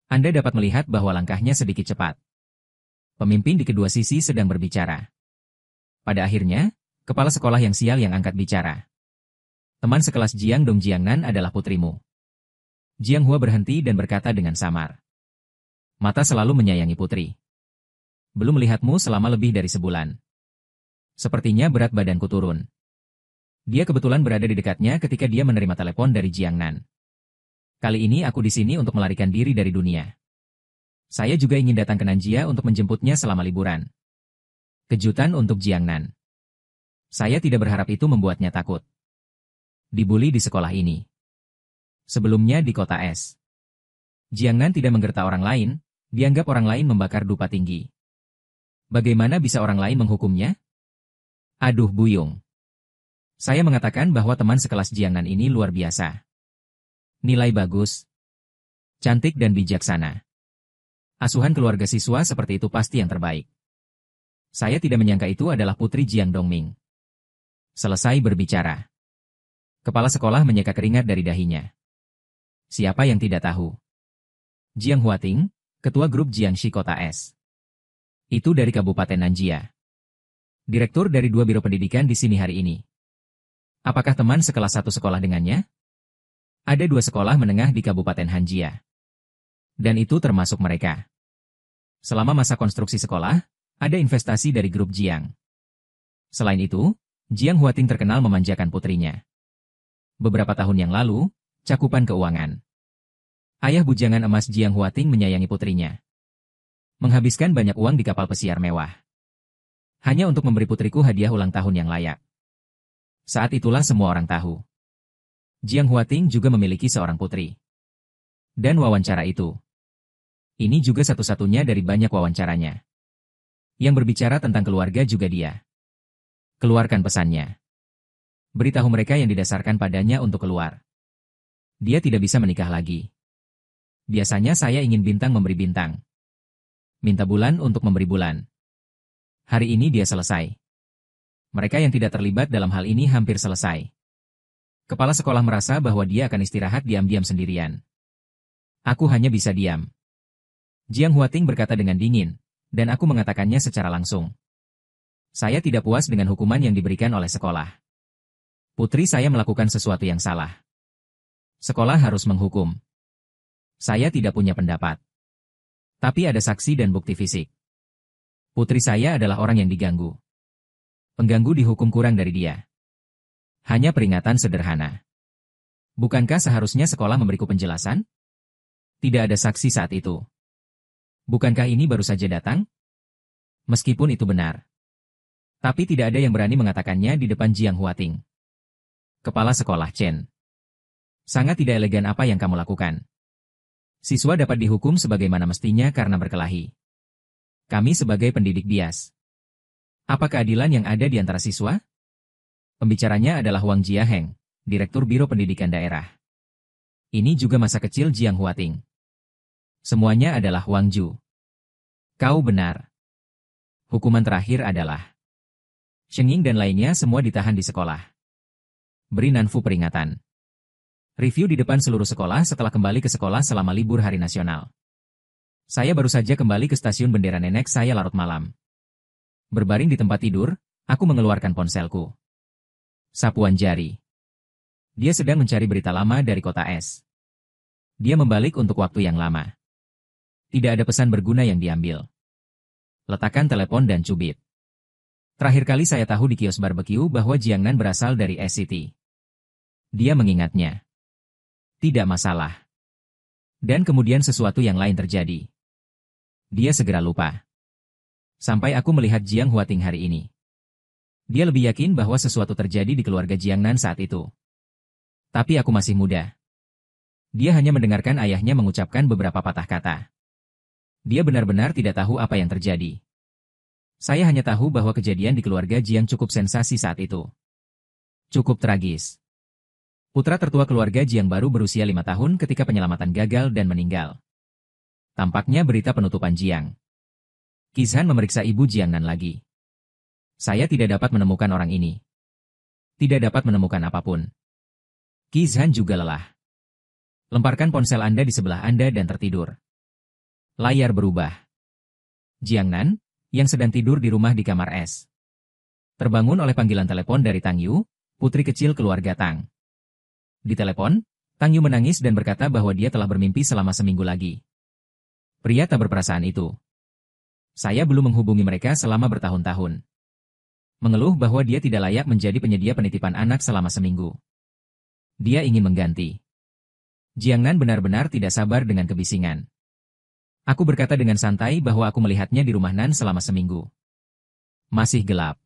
Anda dapat melihat bahwa langkahnya sedikit cepat. Pemimpin di kedua sisi sedang berbicara. Pada akhirnya, kepala sekolah yang sial yang angkat bicara. Teman sekelas Jiang Dong Jiang Nan adalah putrimu. Jiang Hua berhenti dan berkata dengan samar. Mata selalu menyayangi putri. Belum melihatmu selama lebih dari sebulan. Sepertinya berat badanku turun. Dia kebetulan berada di dekatnya ketika dia menerima telepon dari Jiang Nan. Kali ini aku di sini untuk melarikan diri dari dunia. Saya juga ingin datang ke Nanjia untuk menjemputnya selama liburan. Kejutan untuk Jiang Nan. Saya tidak berharap itu membuatnya takut. Dibully di sekolah ini. Sebelumnya di kota es. Jiang Nan tidak menggerta orang lain, dianggap orang lain membakar dupa tinggi. Bagaimana bisa orang lain menghukumnya? Aduh buyung. Saya mengatakan bahwa teman sekelas Jiang Nan ini luar biasa. Nilai bagus. Cantik dan bijaksana. Asuhan keluarga siswa seperti itu pasti yang terbaik. Saya tidak menyangka itu adalah putri Jiang Dongming. Selesai berbicara. Kepala sekolah menyeka keringat dari dahinya. Siapa yang tidak tahu? Jiang Huating, ketua grup Jiangxi Kota Es. Itu dari Kabupaten Nanjia. Direktur dari 2 biro pendidikan di sini hari ini. Apakah teman sekelas satu sekolah dengannya? Ada 2 sekolah menengah di Kabupaten Hanjia. Dan itu termasuk mereka. Selama masa konstruksi sekolah, ada investasi dari grup Jiang. Selain itu, Jiang Huating terkenal memanjakan putrinya. Beberapa tahun yang lalu, cakupan keuangan. Ayah bujangan emas Jiang Huating menyayangi putrinya. Menghabiskan banyak uang di kapal pesiar mewah. Hanya untuk memberi putriku hadiah ulang tahun yang layak. Saat itulah semua orang tahu. Jiang Huating juga memiliki seorang putri. Dan wawancara itu. Ini juga satu-satunya dari banyak wawancaranya. Yang berbicara tentang keluarga juga dia. Keluarkan pesannya. Beritahu mereka yang didasarkan padanya untuk keluar. Dia tidak bisa menikah lagi. Biasanya saya ingin bintang memberi bintang. Minta bulan untuk memberi bulan. Hari ini dia selesai. Mereka yang tidak terlibat dalam hal ini hampir selesai. Kepala sekolah merasa bahwa dia akan istirahat diam-diam sendirian. Aku hanya bisa diam. Jiang Huating berkata dengan dingin, Dan aku mengatakannya secara langsung. Saya tidak puas dengan hukuman yang diberikan oleh sekolah. Putri saya melakukan sesuatu yang salah. Sekolah harus menghukum. Saya tidak punya pendapat. Tapi ada saksi dan bukti fisik. Putri saya adalah orang yang diganggu. Pengganggu dihukum kurang dari dia. Hanya peringatan sederhana. Bukankah seharusnya sekolah memberiku penjelasan? Tidak ada saksi saat itu. Bukankah ini baru saja datang? Meskipun itu benar. Tapi tidak ada yang berani mengatakannya di depan Jiang Huating. Kepala sekolah Chen. Sangat tidak elegan apa yang kamu lakukan. Siswa dapat dihukum sebagaimana mestinya karena berkelahi. Kami sebagai pendidik bias. Apa keadilan yang ada di antara siswa? Pembicaranya adalah Wang Jiaheng, Direktur Biro Pendidikan Daerah. Ini juga masa kecil Jiang Huating. Semuanya adalah Wang Ju. Kau benar. Hukuman terakhir adalah Sheng Ying dan lainnya semua ditahan di sekolah. Beri Nanfu peringatan. Review di depan seluruh sekolah setelah kembali ke sekolah selama libur hari nasional. Saya baru saja kembali ke stasiun bendera nenek saya larut malam. Berbaring di tempat tidur, aku mengeluarkan ponselku. Sapuan jari. Dia sedang mencari berita lama dari kota es. Dia membalik untuk waktu yang lama. Tidak ada pesan berguna yang diambil. Letakkan telepon dan cubit. Terakhir kali saya tahu di kios barbecue bahwa Jiangnan berasal dari S-City. Dia mengingatnya. Tidak masalah. Dan kemudian sesuatu yang lain terjadi. Dia segera lupa. Sampai aku melihat Jiang Huating hari ini. Dia lebih yakin bahwa sesuatu terjadi di keluarga Jiangnan saat itu. Tapi aku masih muda. Dia hanya mendengarkan ayahnya mengucapkan beberapa patah kata. Dia benar-benar tidak tahu apa yang terjadi. Saya hanya tahu bahwa kejadian di keluarga Jiang cukup sensasi saat itu. Cukup tragis. Putra tertua keluarga Jiang baru berusia 5 tahun ketika penyelamatan gagal dan meninggal. Tampaknya berita penutupan Jiang. Qizhan memeriksa ibu Jiangnan lagi. Saya tidak dapat menemukan orang ini. Tidak dapat menemukan apapun. Qizhan juga lelah. Lemparkan ponsel Anda di sebelah Anda dan tertidur. Layar berubah. Jiangnan, yang sedang tidur di rumah di kamar es, terbangun oleh panggilan telepon dari Tang Yu, putri kecil keluarga Tang. Di telepon, Tang Yu menangis dan berkata bahwa dia telah bermimpi selama seminggu lagi. Pria tak berperasaan itu. Saya belum menghubungi mereka selama bertahun-tahun. Mengeluh bahwa dia tidak layak menjadi penyedia penitipan anak selama seminggu. Dia ingin mengganti. Jiangnan benar-benar tidak sabar dengan kebisingan. Aku berkata dengan santai bahwa aku melihatnya di rumah Nan selama seminggu. Masih gelap.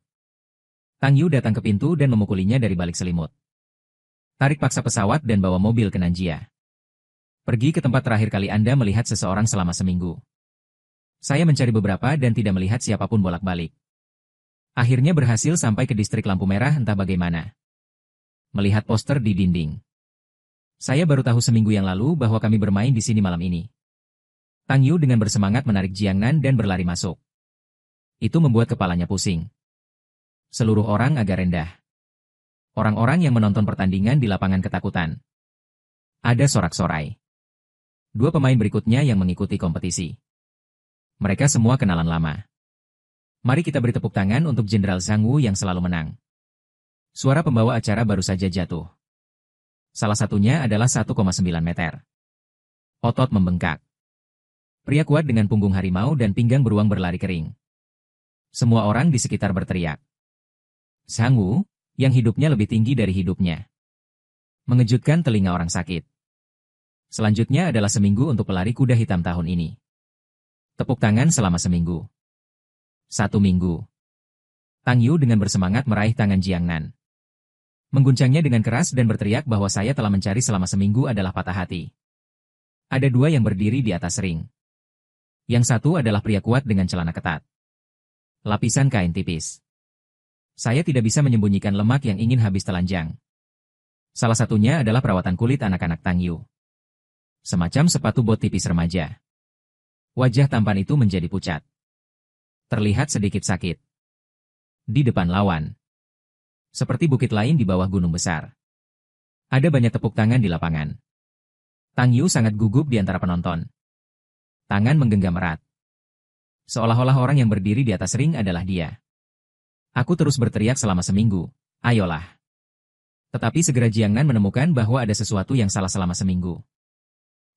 Tang Yu datang ke pintu dan memukulinya dari balik selimut. Tarik paksa pesawat dan bawa mobil ke Nanjia. Pergi ke tempat terakhir kali Anda melihat seseorang selama seminggu. Saya mencari beberapa dan tidak melihat siapapun bolak-balik. Akhirnya berhasil sampai ke distrik lampu merah entah bagaimana. Melihat poster di dinding. Saya baru tahu seminggu yang lalu bahwa kami bermain di sini malam ini. Tang Yu dengan bersemangat menarik Jiangnan dan berlari masuk. Itu membuat kepalanya pusing. Seluruh orang agak rendah. Orang-orang yang menonton pertandingan di lapangan ketakutan. Ada sorak-sorai. 2 pemain berikutnya yang mengikuti kompetisi. Mereka semua kenalan lama. Mari kita beri tepuk tangan untuk Jenderal Zhang Wu yang selalu menang. Suara pembawa acara baru saja jatuh. Salah satunya adalah 1,9 meter. Otot membengkak. Pria kuat dengan punggung harimau dan pinggang beruang berlari kering. Semua orang di sekitar berteriak. Zhang Wu, yang hidupnya lebih tinggi dari hidupnya. Mengejutkan telinga orang sakit. Selanjutnya adalah seminggu untuk pelari kuda hitam tahun ini. Tepuk tangan selama seminggu. 1 minggu. Tang Yu dengan bersemangat meraih tangan Jiangnan. Mengguncangnya dengan keras dan berteriak bahwa saya telah mencari selama seminggu adalah patah hati. Ada 2 yang berdiri di atas ring. Yang satu adalah pria kuat dengan celana ketat. Lapisan kain tipis. Saya tidak bisa menyembunyikan lemak yang ingin habis telanjang. Salah satunya adalah perawatan kulit anak-anak Tang Yu. Semacam sepatu bot tipis remaja. Wajah tampan itu menjadi pucat. Terlihat sedikit sakit. Di depan lawan. Seperti bukit lain di bawah gunung besar. Ada banyak tepuk tangan di lapangan. Tang Yu sangat gugup di antara penonton. Tangan menggenggam erat. Seolah-olah orang yang berdiri di atas ring adalah dia. Aku terus berteriak selama seminggu, ayolah. Tetapi segera Jiangnan menemukan bahwa ada sesuatu yang salah selama seminggu.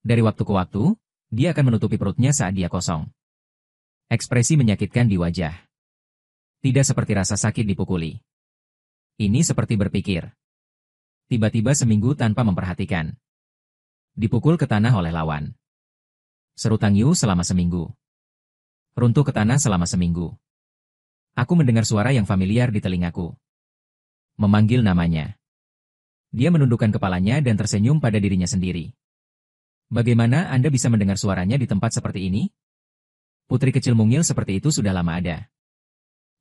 Dari waktu ke waktu, dia akan menutupi perutnya saat dia kosong. Ekspresi menyakitkan di wajah. Tidak seperti rasa sakit dipukuli. Ini seperti berpikir. Tiba-tiba seminggu tanpa memperhatikan. Dipukul ke tanah oleh lawan. Seru Tang Yu selama seminggu. Runtuh ke tanah selama seminggu. Aku mendengar suara yang familiar di telingaku. Memanggil namanya. Dia menundukkan kepalanya dan tersenyum pada dirinya sendiri. Bagaimana Anda bisa mendengar suaranya di tempat seperti ini? Putri kecil mungil seperti itu sudah lama ada.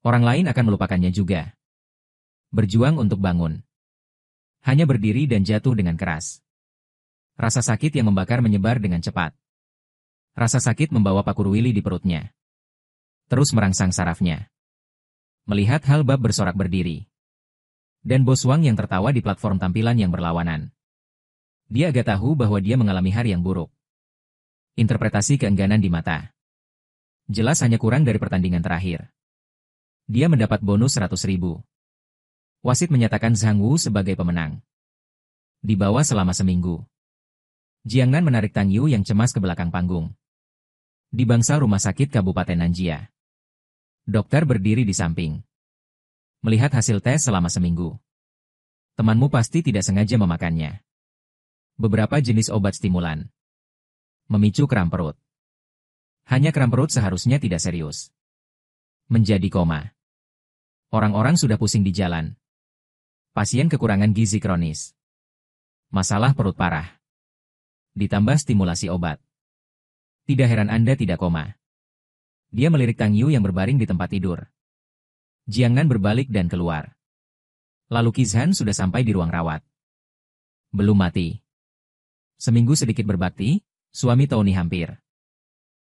Orang lain akan melupakannya juga. Berjuang untuk bangun. Hanya berdiri dan jatuh dengan keras. Rasa sakit yang membakar menyebar dengan cepat. Rasa sakit membawa paku Ruili di perutnya. Terus merangsang sarafnya. Melihat hal bab bersorak berdiri. Dan Bos Wang yang tertawa di platform tampilan yang berlawanan. Dia agak tahu bahwa dia mengalami hari yang buruk. Interpretasi keengganan di mata. Jelas hanya kurang dari pertandingan terakhir. Dia mendapat bonus 100.000. Wasit menyatakan Zhang Wu sebagai pemenang. Di bawah selama seminggu. Jiangnan menarik Tang Yu yang cemas ke belakang panggung. Di bangsa rumah sakit Kabupaten Nanjia. Dokter berdiri di samping. Melihat hasil tes selama seminggu. Temanmu pasti tidak sengaja memakannya. Beberapa jenis obat stimulan. Memicu kram perut. Hanya kram perut seharusnya tidak serius. Menjadi koma. Orang-orang sudah pusing di jalan. Pasien kekurangan gizi kronis. Masalah perut parah. Ditambah stimulasi obat. Tidak heran Anda tidak koma. Dia melirik Tang Yu yang berbaring di tempat tidur. Jiangnan berbalik dan keluar. Lalu Kizhan sudah sampai di ruang rawat. Belum mati. Seminggu sedikit berbakti, suami Tony hampir.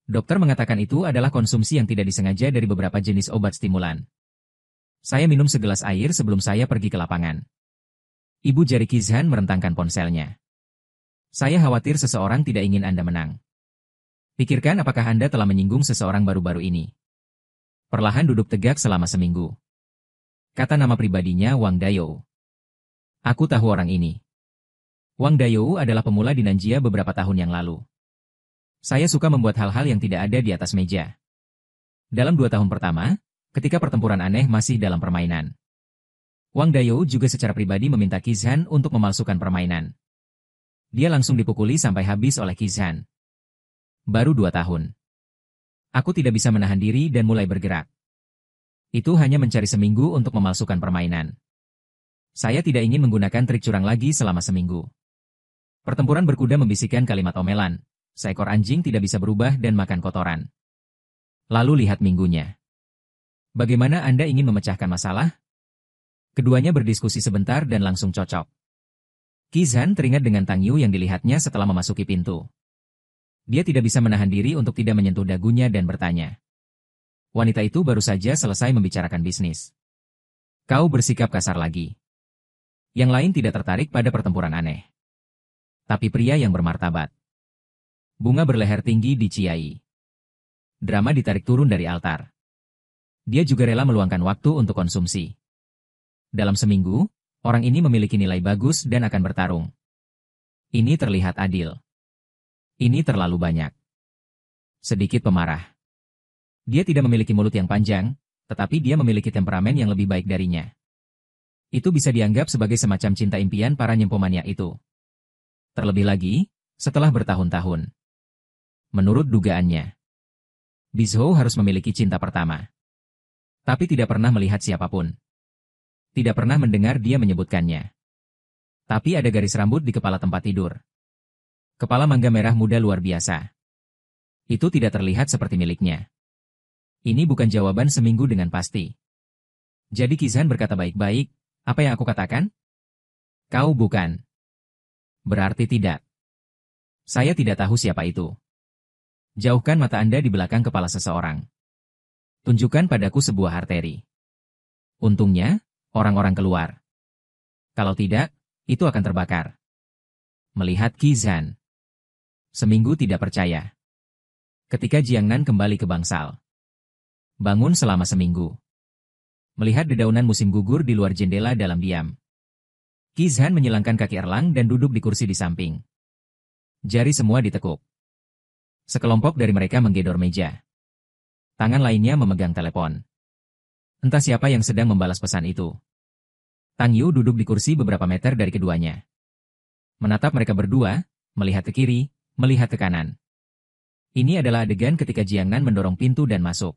Dokter mengatakan itu adalah konsumsi yang tidak disengaja dari beberapa jenis obat stimulan. Saya minum segelas air sebelum saya pergi ke lapangan. Ibu jari Kizhan merentangkan ponselnya. Saya khawatir seseorang tidak ingin Anda menang. Pikirkan apakah Anda telah menyinggung seseorang baru-baru ini. Perlahan duduk tegak selama seminggu. Kata nama pribadinya Wang Dayou. Aku tahu orang ini. Wang Dayou adalah pemula di Nanjia beberapa tahun yang lalu. Saya suka membuat hal-hal yang tidak ada di atas meja. Dalam 2 tahun pertama, ketika pertempuran aneh masih dalam permainan. Wang Dayou juga secara pribadi meminta Kizhan untuk memalsukan permainan. Dia langsung dipukuli sampai habis oleh Kizhan. Baru 2 tahun. Aku tidak bisa menahan diri dan mulai bergerak. Itu hanya mencari seminggu untuk memalsukan permainan. Saya tidak ingin menggunakan trik curang lagi selama seminggu. Pertempuran berkuda membisikkan kalimat omelan. Seekor anjing tidak bisa berubah dan makan kotoran. Lalu lihat minggunya. Bagaimana Anda ingin memecahkan masalah? Keduanya berdiskusi sebentar dan langsung cocok. Kizhan teringat dengan Tang Yu yang dilihatnya setelah memasuki pintu. Dia tidak bisa menahan diri untuk tidak menyentuh dagunya dan bertanya. Wanita itu baru saja selesai membicarakan bisnis. Kau bersikap kasar lagi. Yang lain tidak tertarik pada pertempuran aneh. Tapi pria yang bermartabat. Bunga berleher tinggi di Ciai. Drama ditarik turun dari altar. Dia juga rela meluangkan waktu untuk konsumsi. Dalam seminggu, orang ini memiliki nilai bagus dan akan bertarung. Ini terlihat adil. Ini terlalu banyak. Sedikit pemarah. Dia tidak memiliki mulut yang panjang, tetapi dia memiliki temperamen yang lebih baik darinya. Itu bisa dianggap sebagai semacam cinta impian para nyempomania itu. Terlebih lagi, setelah bertahun-tahun. Menurut dugaannya, Bizhou harus memiliki cinta pertama. Tapi tidak pernah melihat siapapun. Tidak pernah mendengar dia menyebutkannya. Tapi ada garis rambut di kepala tempat tidur. Kepala mangga merah muda luar biasa. Itu tidak terlihat seperti miliknya. Ini bukan jawaban seminggu dengan pasti. Jadi Kizhan berkata baik-baik, apa yang aku katakan? Kau bukan. Berarti tidak. Saya tidak tahu siapa itu. Jauhkan mata Anda di belakang kepala seseorang. Tunjukkan padaku sebuah arteri. Untungnya, orang-orang keluar. Kalau tidak, itu akan terbakar. Melihat Kizhan. Seminggu tidak percaya. Ketika Jiangnan kembali ke bangsal. Bangun selama seminggu. Melihat dedaunan musim gugur di luar jendela dalam diam. Qi Zhan menyilangkan kaki Erlang dan duduk di kursi di samping. Jari semua ditekuk. Sekelompok dari mereka menggedor meja. Tangan lainnya memegang telepon. Entah siapa yang sedang membalas pesan itu. Tang Yu duduk di kursi beberapa meter dari keduanya. Menatap mereka berdua, melihat ke kiri, melihat ke kanan. Ini adalah adegan ketika Jiang Nan mendorong pintu dan masuk.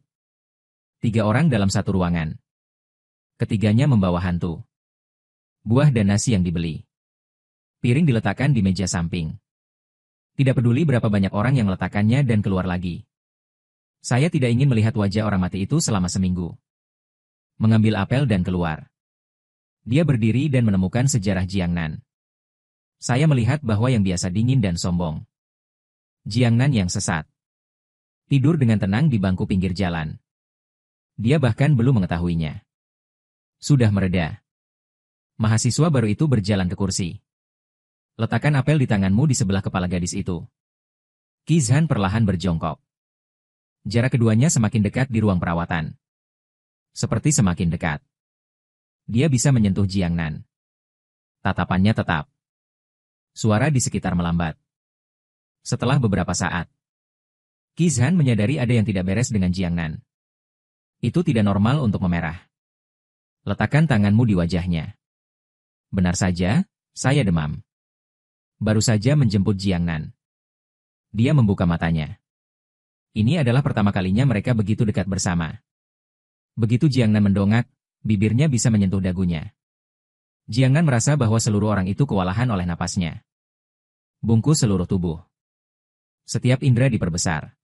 3 orang dalam satu ruangan. Ketiganya membawa hantu. Buah dan nasi yang dibeli. Piring diletakkan di meja samping. Tidak peduli berapa banyak orang yang meletakkannya dan keluar lagi. Saya tidak ingin melihat wajah orang mati itu selama seminggu. Mengambil apel dan keluar. Dia berdiri dan menemukan sejarah Jiang Nan. Saya melihat bahwa yang biasa dingin dan sombong. Jiang Nan yang sesat. Tidur dengan tenang di bangku pinggir jalan. Dia bahkan belum mengetahuinya. Sudah mereda. Mahasiswa baru itu berjalan ke kursi. Letakkan apel di tanganmu di sebelah kepala gadis itu. Qi Zhan perlahan berjongkok. Jarak keduanya semakin dekat di ruang perawatan. Seperti semakin dekat. Dia bisa menyentuh Jiang Nan. Tatapannya tetap. Suara di sekitar melambat. Setelah beberapa saat, Qi Zhan menyadari ada yang tidak beres dengan Jiang Nan. Itu tidak normal untuk memerah. Letakkan tanganmu di wajahnya. Benar saja, saya demam. Baru saja menjemput Jiang Nan. Dia membuka matanya. Ini adalah pertama kalinya mereka begitu dekat bersama. Begitu Jiang Nan mendongak, bibirnya bisa menyentuh dagunya. Jiang Nan merasa bahwa seluruh orang itu kewalahan oleh napasnya. Bungkus seluruh tubuh. Setiap indera diperbesar.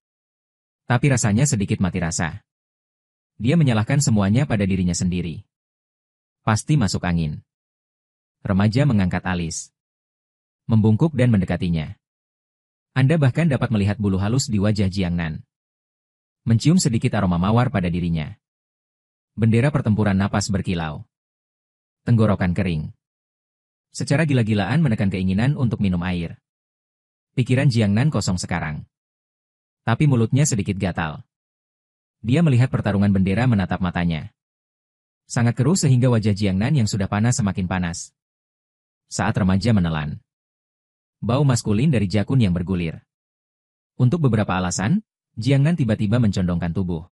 Tapi rasanya sedikit mati rasa. Dia menyalahkan semuanya pada dirinya sendiri. Pasti masuk angin. Remaja mengangkat alis. Membungkuk dan mendekatinya. Anda bahkan dapat melihat bulu halus di wajah Jiang Nan. Mencium sedikit aroma mawar pada dirinya. Bendera pertempuran napas berkilau. Tenggorokan kering. Secara gila-gilaan menekan keinginan untuk minum air. Pikiran Jiang Nan kosong sekarang. Tapi mulutnya sedikit gatal. Dia melihat pertarungan bendera menatap matanya. Sangat keruh sehingga wajah Jiang Nan yang sudah panas semakin panas. Saat remaja menelan. Bau maskulin dari jakun yang bergulir. Untuk beberapa alasan, Jiang Nan tiba-tiba mencondongkan tubuh.